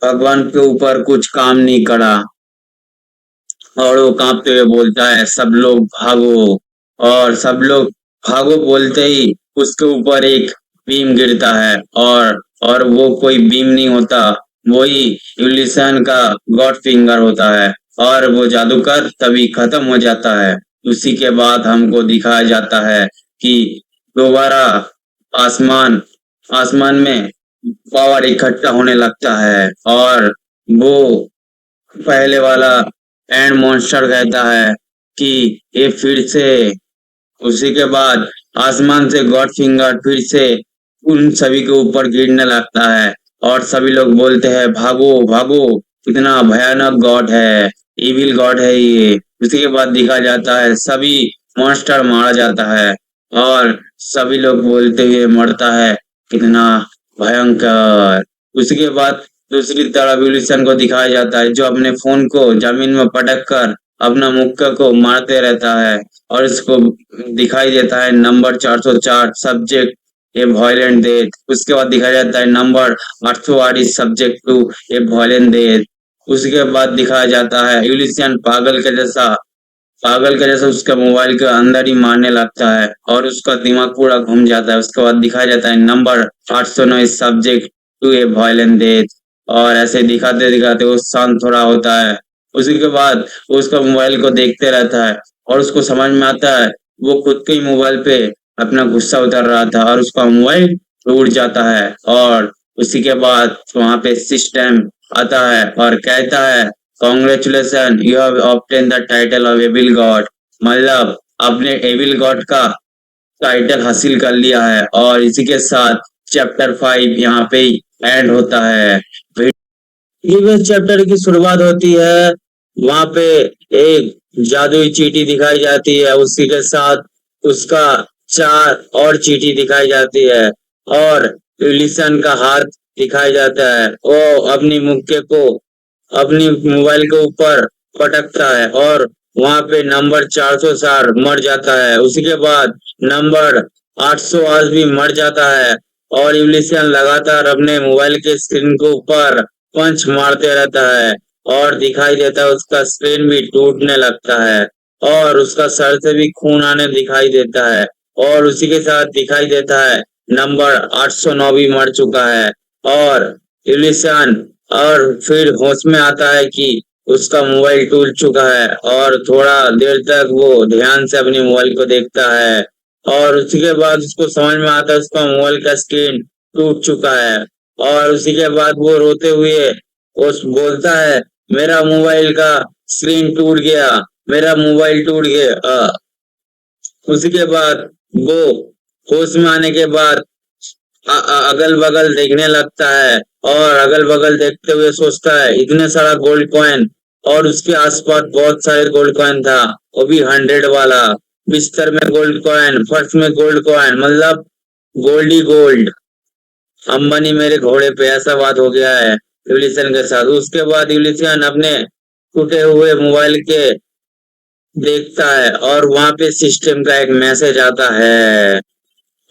भगवान के ऊपर कुछ काम नहीं करा और वो कांपते हुए बोलता है सब लोग भागो। और सब लोग भागो बोलते ही उसके ऊपर एक बीम गिरता है और वो कोई बीम नहीं होता, वही यूलिसन का गॉड फिंगर होता है और वो जादूगर तभी खत्म हो जाता है। उसी के बाद हमको दिखाया जाता है कि दोबारा आसमान आसमान में पावर इकट्ठा होने लगता है और वो पहले वाला एंड मॉन्स्टर कहता है कि ये फिर से। उसी के बाद आसमान से गॉड फिंगर फिर से उन सभी के ऊपर गिरने लगता है और सभी लोग बोलते हैं भागो भागो, कितना भयानक गॉड है, इविल गॉड है ये। उसी के बाद दिखा जाता है सभी मॉन्स्टर मारा जाता है और सभी लोग बोलते हुए मरता है कितना भयंकर। उसी के बाद दूसरी तरफ विल्सन को दिखाया जाता है जो अपने फोन को जमीन में पटक कर अपना मुक्का को मारते रहता है और इसको दिखाई देता है number 404 subject a violent death. उसके बाद दिखाया जाता है number 808 is subject to a violent death. उसके बाद दिखाया जाता है यूलिसियन पागल के जैसा उसका मोबाइल के अंदर ही मारने लगता है और उसका दिमाग पूरा घूम जाता है। उसके बाद दिखाया जाता है number 809 is subject to a violent death और ऐसे दिखाते दिखाते वो शांत थोड़ा होता है। उसी के बाद वो उसका मोबाइल को देखते रहता है और उसको समझ में आता है वो खुद के ही मोबाइल पे अपना गुस्सा उतर रहा था और उसका मोबाइल टूट जाता है और उसी के बाद वहां पे सिस्टम आता है और कहता है congratulation you have obtain the title of evil god. मतलब आपने एविल गॉड का टाइटल हासिल कर लिया है और इसी के साथ चैप्टर 5 यहाँ पे ही एंड होता है। प्रीवियस चैप्टर की शुरुआत होती है वहां पे एक जादुई चींटी दिखाई जाती है उसी के साथ उसका चार और चींटी दिखाई जाती है और यूलिसन का हाथ दिखाया जाता है वो अपनी मुक्के को अपनी मोबाइल के ऊपर पटकता है और वहां पे नंबर 404 मर जाता है। उसी के बाद नंबर 808 भी मर जाता है और यूलिसियन लगातार अपने मोबाइल के स्क्रीन के ऊपर पंच मारते रहता है और दिखाई देता है उसका स्क्रीन भी टूटने लगता है और उसका सर से भी खून आने दिखाई देता है और उसी के साथ दिखाई देता है नंबर 809 भी मर चुका है और यूलिसियन और फिर होश में आता है कि उसका मोबाइल टूट चुका है और थोड़ा देर तक वो ध्यान से अपने मोबाइल को देखता है और उसी के बाद उसको समझ में आता है उसका मोबाइल का स्क्रीन टूट चुका है और उसी के बाद वो रोते हुए उस बोलता है मेरा मोबाइल का स्क्रीन टूट गया, मेरा मोबाइल टूट गया। उसी के बाद वो होश में आने के बाद अगल बगल देखने लगता है और अगल बगल देखते हुए सोचता है इतने सारा गोल्ड कॉइन और उसके आसपास बहुत सारे गोल्ड कॉइन था वो भी 100 वाला। बिस्तर में गोल्ड कॉइन, फर्श में गोल्ड कॉइन, मतलब गोल्ड ही गोल्ड। अंबानी मेरे घोड़े पे, ऐसा बात हो गया है यूलिसन के साथ। उसके बाद यूलिसन अपने टूटे हुए मोबाइल के देखता है और वहां पे सिस्टम का एक मैसेज आता है,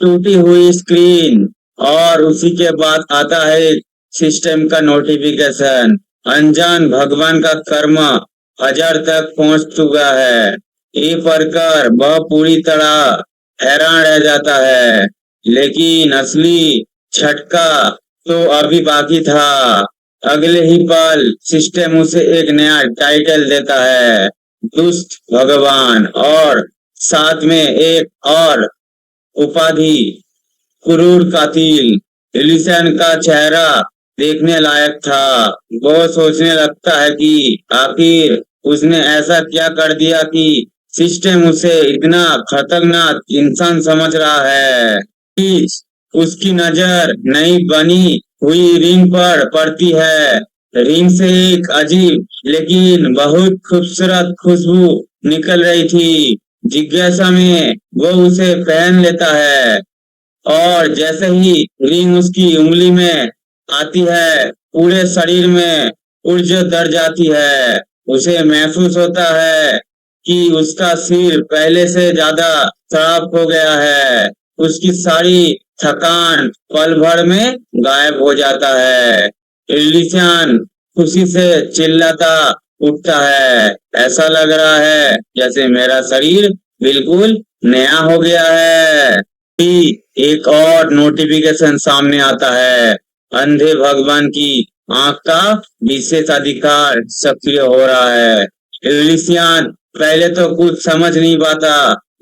टूटी हुई स्क्रीन। और उसी के बाद आता है सिस्टम का नोटिफिकेशन, अनजान भगवान का कर्म हजार तक पहुंच चुका है। ये पढ़कर वह पूरी तरह हैरान रह जाता है, लेकिन असली झटका तो अभी बाकी था। अगले ही पल सिस्टम उसे एक नया टाइटल देता है, दुष्ट भगवान, और साथ में एक और उपाधि, क्रूर कातिल। एलिसन का चेहरा देखने लायक था। वो सोचने लगता है कि आखिर उसने ऐसा क्या कर दिया कि सिस्टम उसे इतना खतरनाक इंसान समझ रहा है। प्लीज, उसकी नजर नई बनी हुई रिंग पर पड़ती है। रिंग से एक अजीब लेकिन बहुत खूबसूरत खुशबू निकल रही थी। जिज्ञासा में वो उसे पहन लेता है, और जैसे ही रिंग उसकी उंगली में आती है, पूरे शरीर में ऊर्जा दर जाती है। उसे महसूस होता है कि उसका सिर पहले से ज्यादा साफ हो गया है। उसकी सारी थकान पल भर में गायब हो जाता है। इल्लिशन खुशी से चिल्लाता उठता है, ऐसा लग रहा है जैसे मेरा शरीर बिल्कुल नया हो गया है। कि एक और नोटिफिकेशन सामने आता है, अंधे भगवान की आंख का विशेष अधिकार सक्रिय हो रहा है। इलिसियन पहले तो कुछ समझ नहीं पाता,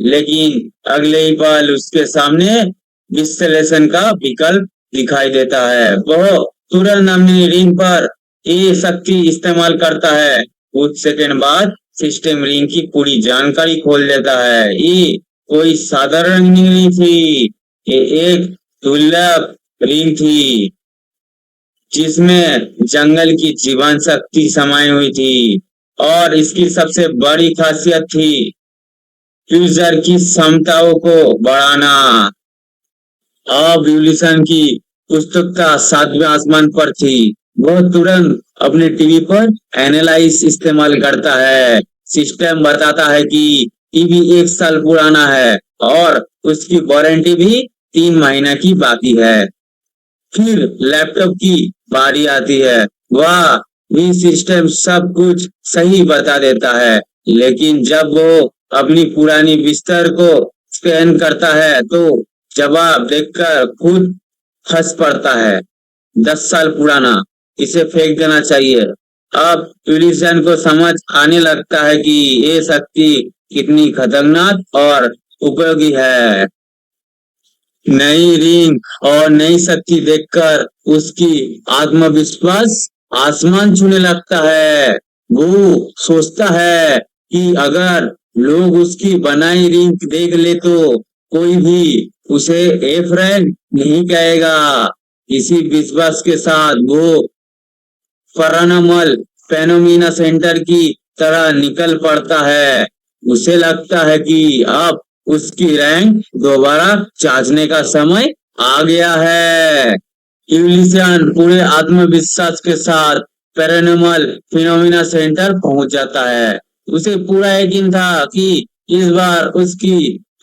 लेकिन अगले ही पल उसके सामने विश्लेषण का विकल्प दिखाई देता है। वह तुरंत अपनी रिंग पर ये शक्ति इस्तेमाल करता है। कुछ सेकंड बाद सिस्टम रिंग की पूरी जानकारी खोल देता है। ये कोई साधारण रिंग नहीं थी, ये एक दुर्लभ रिंग थी, जिसमें जंगल की जीवन शक्ति समाई हुई थी। और इसकी सबसे बड़ी खासियत थी यूजर की क्षमताओं को बढ़ाना। अब यूलिसन की उत्सुकता सातवें आसमान पर थी। वह तुरंत अपने टीवी पर एनालाइज इस्तेमाल करता है। सिस्टम बताता है कि टीवी 1 साल पुराना है और उसकी वारंटी भी 3 महीने की बाकी है। फिर लैपटॉप की बारी आती है। वह भी सिस्टम सब कुछ सही बता देता है, लेकिन जब वो अपनी पुरानी बिस्तर को स्कैन करता है तो जवाब देखकर खुद हंस पड़ता है। 10 साल पुराना, इसे फेंक देना चाहिए। अब यूलिसन को समझ आने लगता है कि ये शक्ति कितनी खतरनाक और उपयोगी है। नई रिंग और नई शक्ति देखकर उसकी आत्मविश्वास आसमान छूने लगता है। वो सोचता है कि अगर लोग उसकी बनाई रिंग देख ले तो कोई भी उसे ए फ्रेंड नहीं कहेगा। इसी विश्वास के साथ वो पैरानॉर्मल फेनोमेना सेंटर की तरह निकल पड़ता है। उसे लगता है कि अब उसकी रैंक दोबारा जांचने का समय आ गया है। यूलिसियन पूरे आत्मविश्वास के साथ पैरानॉर्मल फिनोमिना सेंटर पहुंच जाता है। उसे पूरा यकीन था कि इस बार उसकी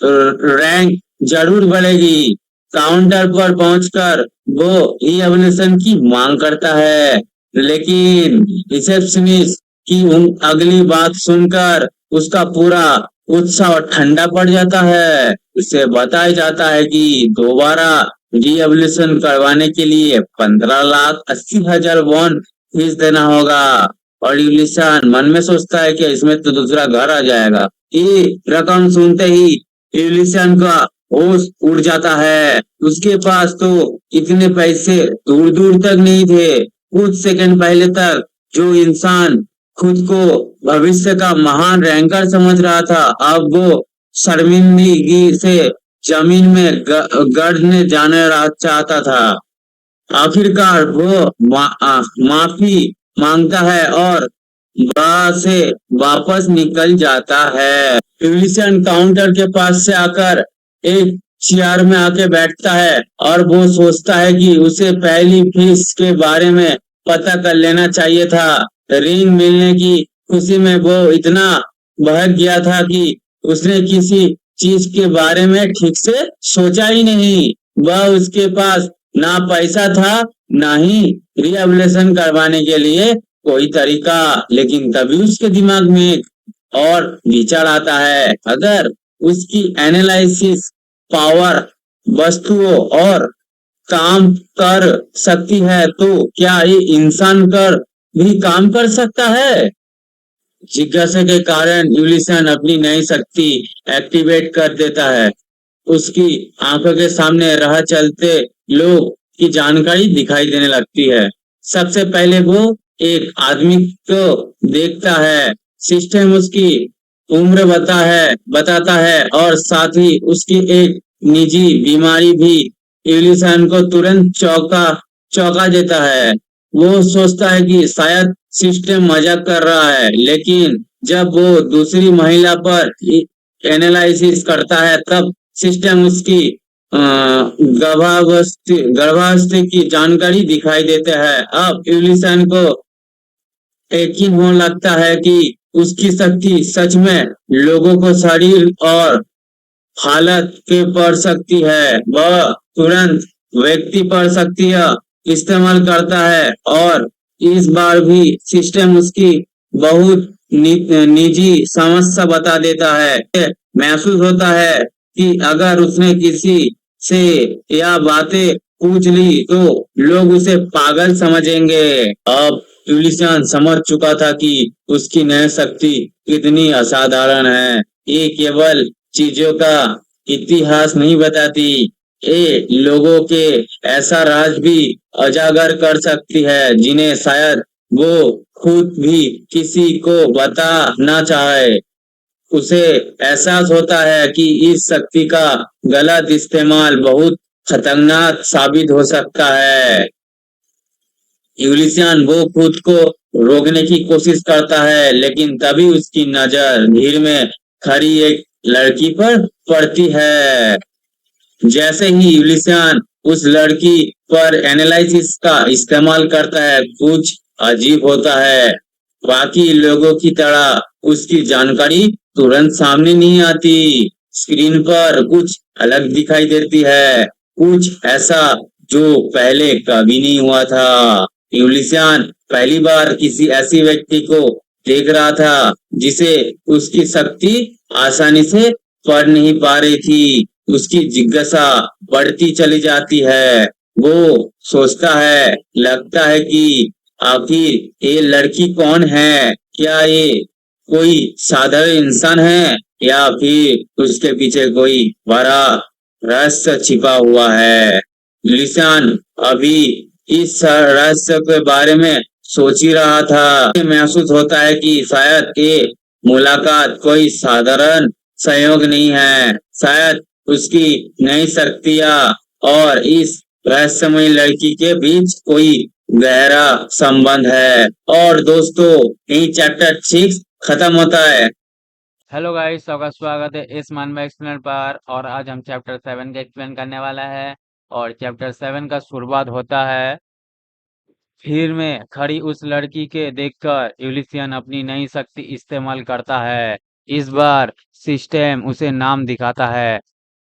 रैंक जरूर बढ़ेगी। काउंटर पर पहुंचकर वो ई-एवोल्यूशन की मांग करता है, लेकिन रिसेप्शनिस्ट की अगली बात सुनकर उसका पूरा उत्साह ठंडा पड़ जाता है। उसे बताया जाता है कि दोबारा रीएवोल्यूशन करवाने के लिए 15,80,000 वॉन फीस देना होगा। और यूलिसान मन में सोचता है कि इसमें तो दूसरा घर आ जाएगा। ये रकम सुनते ही यूलिसान का होश उड़ जाता है। उसके पास तो इतने पैसे दूर दूर तक नहीं थे। कुछ सेकंड पहले तक जो इंसान खुद को भविष्य का महान रैंकर समझ रहा था, अब वो शर्मिंदगी से जमीन में गड़ने जाने चाहता था। आखिरकार वो माफी मांगता है और वहां से वापस निकल जाता है। यूलिसन काउंटर के पास से आकर एक चेयर में आके बैठता है और वो सोचता है कि उसे पहली फिश के बारे में पता कर लेना चाहिए था। रिंग मिलने की खुशी में वो इतना बहक गया था कि उसने किसी चीज के बारे में ठीक से सोचा ही नहीं। वह उसके पास ना पैसा था, ना ही रिहेबिलिटेशन करवाने के लिए कोई तरीका। लेकिन तभी उसके दिमाग में एक और विचार आता है, अगर उसकी एनालिसिस पावर वस्तुओं और काम कर सकती है तो क्या ये इंसान कर भी काम कर सकता है? जिज्ञासा के कारण यूलिसन अपनी नई शक्ति एक्टिवेट कर देता है। उसकी आंखों के सामने राह चलते लोग की जानकारी दिखाई देने लगती है। सबसे पहले वो एक आदमी को देखता है। सिस्टम उसकी उम्र बताता है और साथ ही उसकी एक निजी बीमारी भी यूलिसन को तुरंत चौंका देता है। वो सोचता है कि शायद सिस्टम मजाक कर रहा है, लेकिन जब वो दूसरी महिला पर एनालिसिस करता है तब सिस्टम उसकी गर्भावस्था की जानकारी दिखाई देते हैं। अब यूलिसन को यकीन होने लगता है कि उसकी शक्ति सच में लोगों को शरीर और हालत के पढ़ सकती है। वह तुरंत व्यक्ति पर शक्तियाँ इस्तेमाल करता है और इस बार भी सिस्टम उसकी बहुत निजी समस्या बता देता है। महसूस होता है कि अगर उसने किसी से यह बातें पूछ ली तो लोग उसे पागल समझेंगे। अब यूलिसन समझ चुका था कि उसकी नई शक्ति कितनी असाधारण है। ये केवल चीजों का इतिहास नहीं बताती, ये लोगों के ऐसा राज भी उजागर कर सकती है जिन्हें शायद वो खुद भी किसी को बता ना चाहे। उसे एहसास होता है कि इस शक्ति का गलत इस्तेमाल बहुत खतरनाक साबित हो सकता है। यूलिसियन वो खुद को रोकने की कोशिश करता है, लेकिन तभी उसकी नजर भीड़ में खड़ी एक लड़की पर पड़ती है। जैसे ही यूलिसियन उस लड़की पर एनालिसिस का इस्तेमाल करता है, कुछ अजीब होता है। बाकी लोगों की तरह उसकी जानकारी तुरंत सामने नहीं आती। स्क्रीन पर कुछ अलग दिखाई देती है, कुछ ऐसा जो पहले कभी नहीं हुआ था। यूलिसियन पहली बार किसी ऐसी व्यक्ति को देख रहा था जिसे उसकी शक्ति आसानी से पढ़ नहीं पा रही थी। उसकी जिज्ञासा बढ़ती चली जाती है। वो सोचता है, लगता है कि आखिर ये लड़की कौन है? क्या ये कोई साधारण इंसान है या फिर उसके पीछे कोई बड़ा रहस्य छिपा हुआ है? लिसान अभी इस रहस्य के बारे में सोच ही रहा था। महसूस होता है कि शायद ये मुलाकात कोई साधारण संयोग नहीं है। शायद उसकी नई शक्तियाँ और इस रहस्यमय लड़की के बीच कोई गहरा संबंध है। और दोस्तों, यही चैप्टर 6 खत्म होता है। हेलो गाइस, सबका स्वागत है इस मन में एक्सप्लेन पर। और आज हम चैप्टर 7 का एक्सप्लेन करने वाला है। और चैप्टर 7 का शुरुआत होता है भीड़ में खड़ी उस लड़की के देखकर यूलिसियन अपनी नई शक्ति इस्तेमाल करता है। इस बार सिस्टम उसे नाम दिखाता है,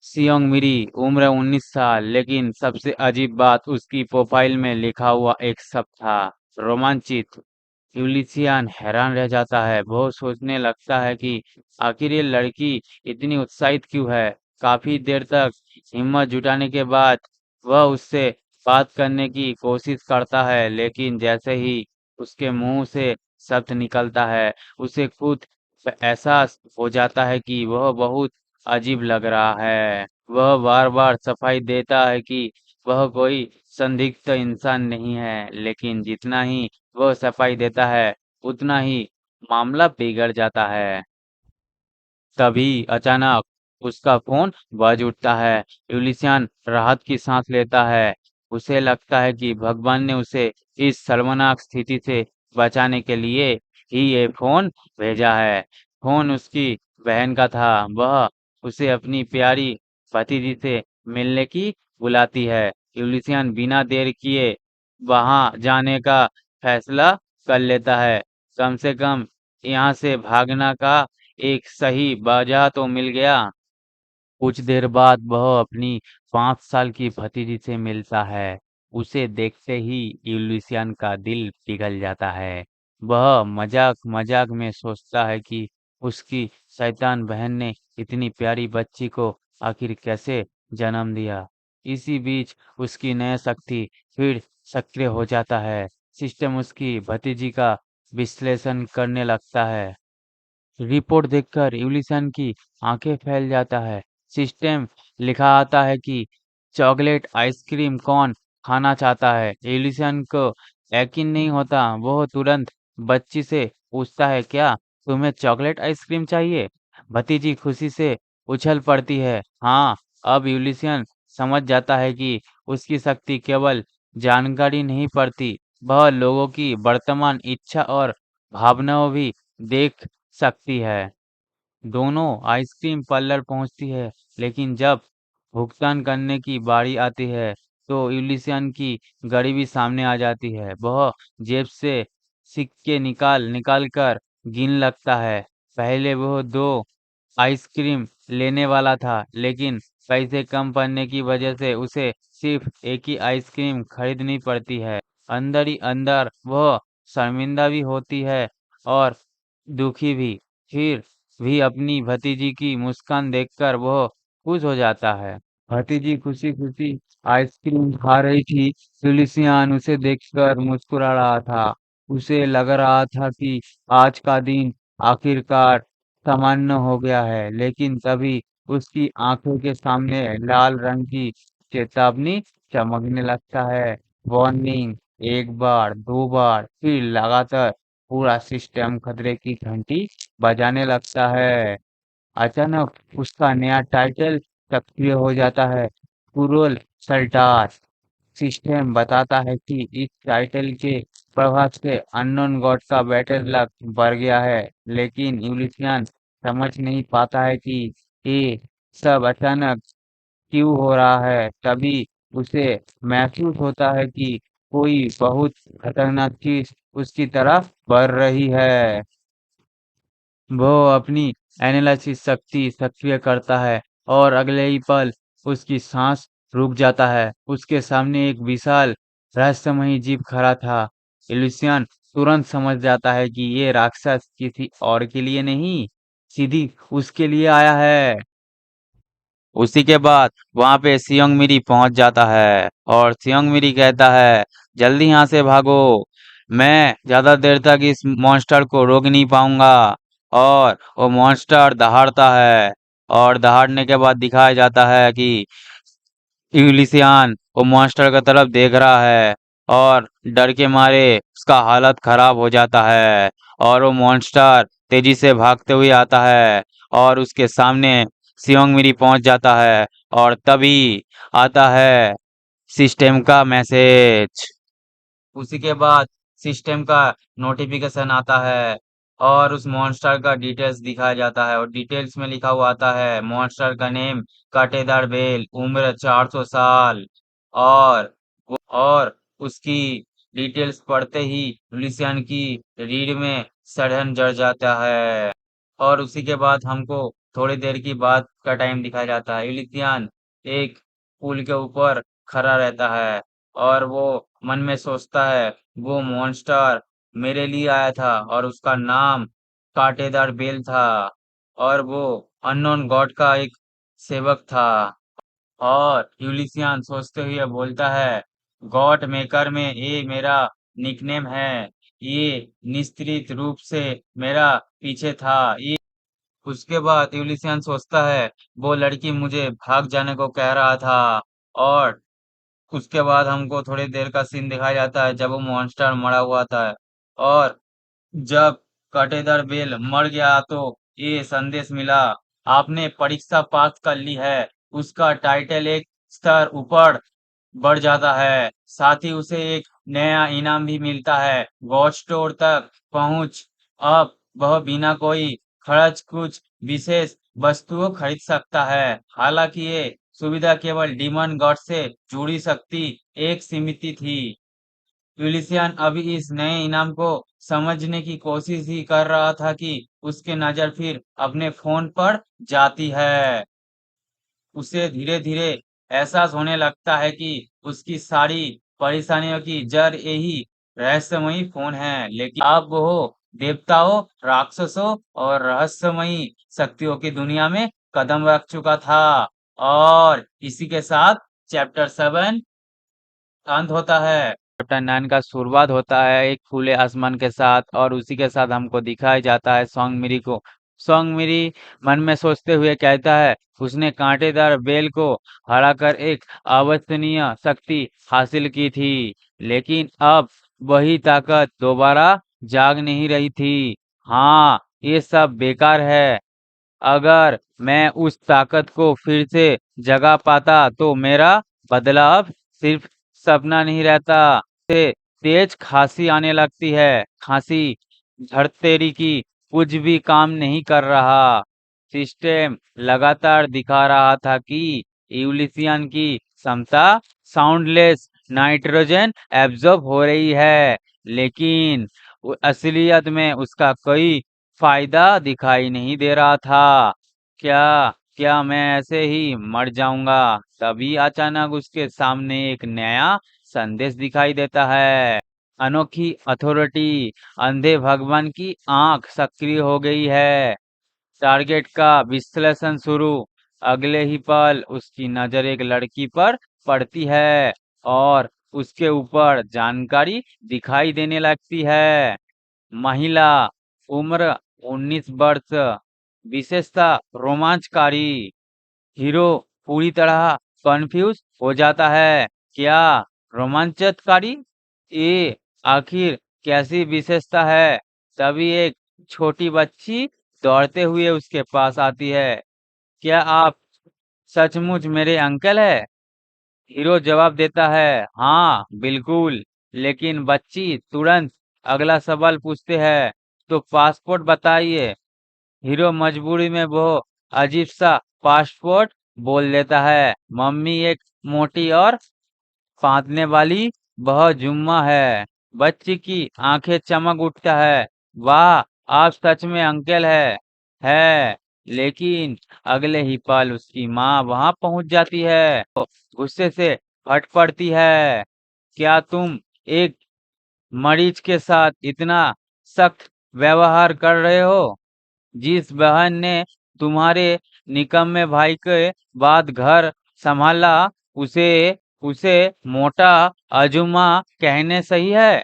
सियोंग मिरी, उम्र 19 साल। लेकिन सबसे अजीब बात उसकी प्रोफाइल में लिखा हुआ एक शब्द था, रोमांचित। यूलिसियन हैरान रह जाता है। वो सोचने लगता है कि आखिर ये लड़की इतनी उत्साहित क्यों है। काफी देर तक हिम्मत जुटाने के बाद वह उससे बात करने की कोशिश करता है, लेकिन जैसे ही उसके मुंह से शब्द निकलता है, उसे खुद एहसास हो जाता है कि वह बहुत अजीब लग रहा है। वह बार बार सफाई देता है कि वह कोई संदिग्ध इंसान नहीं है, लेकिन जितना ही वह सफाई देता है उतना ही मामला बिगड़ जाता है। तभी अचानक उसका फोन बज उठता है। यूलिसियन राहत की सांस लेता है। उसे लगता है कि भगवान ने उसे इस शर्मनाक स्थिति से बचाने के लिए ही ये फोन भेजा है। फोन उसकी बहन का था। वह उसे अपनी प्यारी भतीजी से मिलने की बुलाती है। यूलिसियन बिना देर किए वहां जाने का फैसला कर लेता है। कम से कम यहाँ से भागना का एक सही वजह तो मिल गया। कुछ देर बाद वह अपनी 5 साल की भतीजी से मिलता है। उसे देखते ही यूलिसियन का दिल पिघल जाता है। वह मजाक मजाक में सोचता है कि उसकी शैतान बहन ने इतनी प्यारी बच्ची को आखिर कैसे जन्म दिया। इसी बीच उसकी नई शक्ति फिर सक्रिय हो जाता है। सिस्टम उसकी भतीजी का विश्लेषण करने लगता है। रिपोर्ट देखकर यूलिसन की आंखें फैल जाता है। सिस्टम लिखा आता है कि चॉकलेट आइसक्रीम कौन खाना चाहता है। यूलिसन को यकीन नहीं होता। वह तुरंत बच्ची से पूछता है, क्या तुम्हें चॉकलेट आइसक्रीम चाहिए? भतीजी खुशी से उछल पड़ती है। हाँ, अब यूलिसन समझ जाता है कि उसकी शक्ति केवल जानकारी नहीं पड़ती, वह लोगों की वर्तमान इच्छा और भावनाओं भी देख सकती है। दोनों आइसक्रीम पार्लर पहुंचती है, लेकिन जब भुगतान करने की बारी आती है, तो यूलिसियन की गरीबी सामने आ जाती है। वह जेब से सिक्के निकाल निकाल कर गिन लगता है। पहले वह 2 आइसक्रीम लेने वाला था, लेकिन पैसे कम पड़ने की वजह से उसे सिर्फ एक ही आइसक्रीम खरीदनी पड़ती है। अंदर ही अंदर वह शर्मिंदा भी होती है और दुखी भी। फिर भी अपनी भतीजी की मुस्कान देखकर वह खुश हो जाता है। भतीजी खुशी खुशी आइसक्रीम खा रही थी। यूलिसियन उसे देखकर मुस्कुरा रहा था। उसे लग रहा था कि आज का दिन आखिरकार सामान्य हो गया है। लेकिन तभी उसकी आंखों के सामने लाल रंग की चेतावनी चमकने लगता है। वार्निंग! एक बार, 2 बार, फिर लगातार पूरा सिस्टम खतरे की घंटी बजाने लगता है। अचानक उसका नया टाइटल सक्रिय हो जाता है, कुरोल सल्टार। सिस्टम बताता है कि इस टाइटल के प्रभाव से अननोन गॉड का बैटल लक बढ़ गया है। लेकिन यूलिसियन समझ नहीं पाता है कि ये सब अचानक क्यों हो रहा है। तभी उसे महसूस होता है कि कोई बहुत खतरनाक चीज उसकी तरफ बढ़ रही है। वो अपनी एनालिसिस शक्ति सक्रिय करता है और अगले ही पल उसकी सांस रुक जाता है। उसके सामने एक विशाल रहस्यमयी जीव खड़ा था। एल्यूसियन तुरंत समझ जाता है कि ये राक्षस किसी और के लिए नहीं, सीधी उसके लिए आया है। उसी के बाद वहां पे सियोंग मिरी पहुंच जाता है और सियोंग मिरी कहता है, जल्दी यहाँ से भागो। मैं ज्यादा देर तक इस मॉन्स्टर को रोक नहीं पाऊंगा। और वो मॉन्स्टर दहाड़ता है और दहाड़ने के बाद दिखाया जाता है कि यूलिसियन वो मॉन्स्टर की तरफ देख रहा है और डर के मारे उसका हालत खराब हो जाता है। और वो मॉन्स्टर तेजी से भागते हुए आता है और उसके सामने सियोंग मिरी पहुंच जाता है। और तभी आता है सिस्टम का मैसेज। उसी के बाद सिस्टम का नोटिफिकेशन आता है और उस मॉन्स्टर का डिटेल्स दिखाया जाता है। और डिटेल्स में लिखा हुआ आता है, मॉन्स्टर का नेम कांटेदार बेल, उम्र 400 साल। और और उसकी डिटेल्स पढ़ते ही लुसियन की रीढ़ में सड़न जड़ जाता है। और उसी के बाद हमको थोड़ी देर की बात का टाइम दिखाया जाता है। यूलिसियन एक पुल के ऊपर खड़ा रहता है और वो मन में सोचता है, वो मॉन्स्टर मेरे लिए आया था और उसका नाम कांटेदार बेल था। और वो अननोन गॉड का एक सेवक था। और यूलिसियन सोचते हुए बोलता है, गॉड मेकर में ये मेरा निकनेम है। ये निश्चित रूप से मेरा पीछे था। ये उसके बाद यूलिसियन सोचता है, वो लड़की मुझे भाग जाने को कह रहा था। और उसके बाद हमको थोड़ी देर का सीन दिखाया जाता है जब वो मॉन्स्टर मरा हुआ था। और जब कांटेदार बेल मर गया तो ये संदेश मिला, आपने परीक्षा पास कर ली है। उसका टाइटल एक स्तर ऊपर बढ़ जाता है। साथ ही उसे एक नया इनाम भी मिलता है, गॉड स्टोर तक पहुंच। अब वह बिना कोई खर्च कुछ विशेष वस्तुओं खरीद सकता है। हालांकि ये सुविधा केवल डीमन गॉड से जुड़ी शक्ति एक सीमित थी। यूलिसियन अभी इस नए इनाम को समझने की कोशिश ही कर रहा था कि उसकी नजर फिर अपने फोन पर जाती है। उसे धीरे धीरे एहसास होने लगता है कि उसकी सारी परेशानियों की जड़ यही रहस्यमयी फोन है। लेकिन अब वो देवताओं, राक्षसों और रहस्यमयी शक्तियों की दुनिया में कदम रख चुका था। और इसी के साथ चैप्टर 7 अंत होता है। चैप्टर 9 का शुरुआत होता है एक खुले आसमान के साथ, और उसी के साथ हमको दिखाया जाता है सॉन्ग मिरी को। सॉन्ग मिरी मन में सोचते हुए कहता है, उसने कांटेदार बेल को हराकर एक अविश्वसनीय शक्ति हासिल की थी, लेकिन अब वही ताकत दोबारा जाग नहीं रही थी। हाँ, ये सब बेकार है। अगर मैं उस ताकत को फिर से जगा पाता तो मेरा बदलाव सिर्फ सपना नहीं रहता। से तेज खांसी आने लगती है। खांसी झड़तेरी की कुछ भी काम नहीं कर रहा। सिस्टम लगातार दिखा रहा था कि यूलिसियन की क्षमता साउंडलेस नाइट्रोजन एब्जॉर्ब हो रही है, लेकिन असलियत में उसका कोई फायदा दिखाई नहीं दे रहा था। क्या क्या मैं ऐसे ही मर जाऊंगा? तभी अचानक उसके सामने एक नया संदेश दिखाई देता है। अनोखी अथॉरिटी। अंधे भगवान की आंख सक्रिय हो गई है। टारगेट का विश्लेषण शुरू। अगले ही पल उसकी नजर एक लड़की पर पड़ती है और उसके ऊपर जानकारी दिखाई देने लगती है। महिला, उम्र 19 वर्ष, विशेषता रोमांचकारी। हीरो पूरी तरह कंफ्यूज हो जाता है। क्या रोमांचकारी? ये आखिर कैसी विशेषता है? तभी एक छोटी बच्ची दौड़ते हुए उसके पास आती है। क्या आप सचमुच मेरे अंकल है? हीरो जवाब देता है, हाँ बिल्कुल। लेकिन बच्ची तुरंत अगला सवाल पूछते हैं, तो पासपोर्ट बताइए। हीरो मजबूरी में वो अजीब सा पासपोर्ट बोल देता है। मम्मी एक मोटी और फाँदने वाली वह जुम्मा है। बच्ची की आंखें चमक उठता है। वाह, आप सच में अंकल है। लेकिन अगले ही पल उसकी माँ वहां पहुंच जाती है। वो गुस्से से फट पड़ती है। क्या तुम एक मरीज के साथ इतना सख्त व्यवहार कर रहे हो? जिस बहन ने तुम्हारे निकम्मे भाई के बाद घर संभाला, उसे उसे मोटा अजूमा कहने सही है?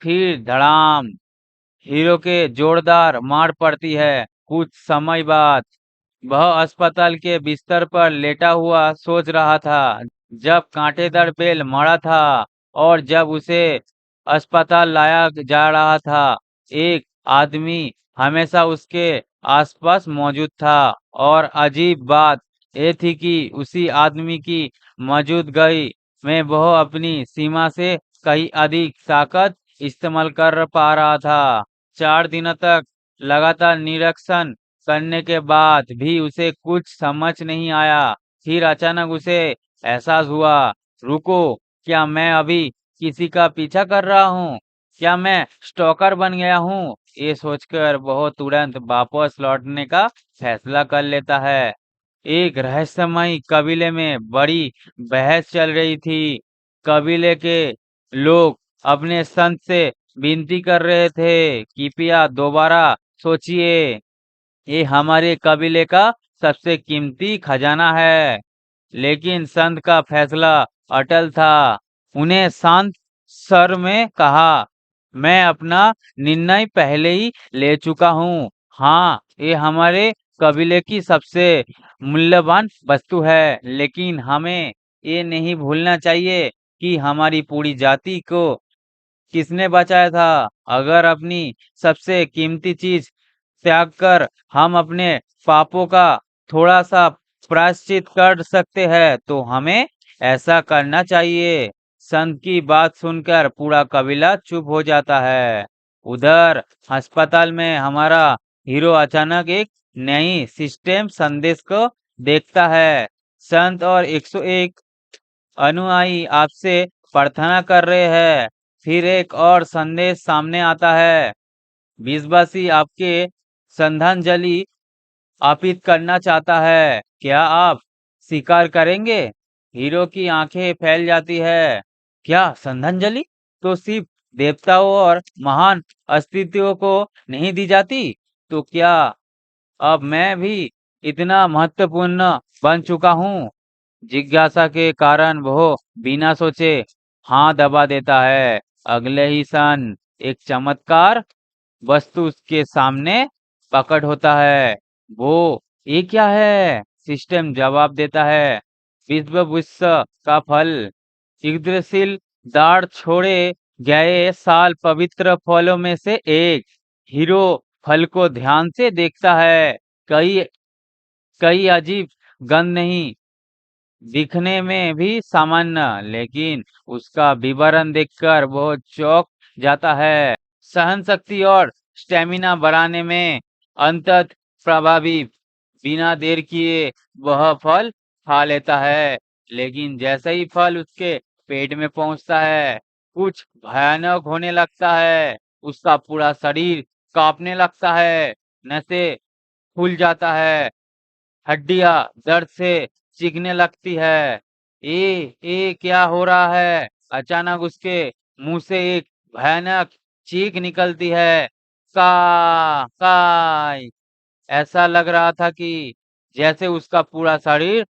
फिर धड़ाम, हीरो के जोरदार मार पड़ती है। कुछ समय बाद वह अस्पताल के बिस्तर पर लेटा हुआ सोच रहा था। जब कांटेदार बेल मरा था और जब उसे अस्पताल लाया जा रहा था, एक आदमी हमेशा उसके आसपास मौजूद था। और अजीब बात ये थी कि उसी आदमी की मौजूदगी में वह अपनी सीमा से कहीं अधिक ताकत इस्तेमाल कर पा रहा था। 4 दिनों तक लगातार निरीक्षण करने के बाद भी उसे कुछ समझ नहीं आया। फिर अचानक उसे एहसास हुआ, रुको, क्या मैं अभी किसी का पीछा कर रहा हूँ? क्या मैं स्टॉकर बन गया हूँ? ये सोचकर वह तुरंत वापस लौटने का फैसला कर लेता है। एक रहस्यमयी कबीले में बड़ी बहस चल रही थी। कबीले के लोग अपने संत से विनती कर रहे थे, कृपया दोबारा सोचिए, ये हमारे कबीले का सबसे कीमती खजाना है। लेकिन संत का फैसला अटल था। उन्हें शांत स्वर में कहा, मैं अपना निर्णय पहले ही ले चुका हूँ। हाँ, ये हमारे कबीले की सबसे मूल्यवान वस्तु है, लेकिन हमें ये नहीं भूलना चाहिए कि हमारी पूरी जाति को किसने बचाया था। अगर अपनी सबसे कीमती चीज त्याग कर हम अपने पापों का थोड़ा सा प्रायश्चित कर सकते हैं, तो हमें ऐसा करना चाहिए। संत की बात सुनकर पूरा कबीला चुप हो जाता है। उधर अस्पताल में हमारा हीरो अचानक एक नई सिस्टम संदेश को देखता है। संत और 101 अनुयायी आपसे प्रार्थना कर रहे हैं। फिर एक और संदेश सामने आता है। विश्वासी आपके श्रद्धांजलि अर्पित करना चाहता है। क्या आप स्वीकार करेंगे? हीरो की आंखें फैल जाती है। क्या श्रद्धांजलि तो सिर्फ देवताओं और महान अस्तित्वों को नहीं दी जाती? तो क्या अब मैं भी इतना महत्वपूर्ण बन चुका हूँ? जिज्ञासा के कारण वो बिना सोचे हाँ दबा देता है। अगले ही क्षण एक चमत्कार वस्तु उसके सामने प्रकट होता है। वो ये क्या है? सिस्टम जवाब देता है, विश्व का फल। यज्ञशील दाढ़ छोड़े गए साल पवित्र फलों में से एक। हीरो फल को ध्यान से देखता है। कई कई अजीब गंध नहीं, दिखने में भी सामान्य, लेकिन उसका विवरण देखकर वो चौंक जाता है। सहन शक्ति और स्टेमिना बढ़ाने में अंतत प्रभावी। बिना देर किए वह फल खा लेता है, लेकिन जैसे ही फल उसके पेट में पहुंचता है कुछ भयानक होने लगता है। उसका पूरा शरीर कांपने लगता है, नसें फूल जाता है, हड्डियां दर्द से चीखने लगती है। ये क्या हो रहा है? अचानक उसके मुंह से एक भयानक चीख निकलती है। का ऐसा लग रहा था कि जैसे उसका पूरा शरीर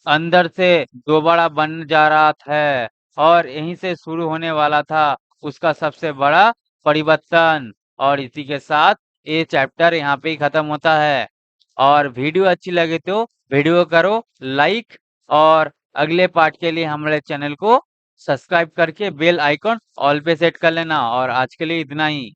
अंदर से दोबारा बन जा रहा है, और यहीं से शुरू होने वाला था उसका सबसे बड़ा परिवर्तन। और इसी के साथ ये चैप्टर यहाँ पे ही खत्म होता है। और वीडियो अच्छी लगे तो वीडियो करो लाइक, और अगले पार्ट के लिए हमारे चैनल को सब्सक्राइब करके बेल आइकॉन ऑल पे सेट कर लेना। और आज के लिए इतना ही।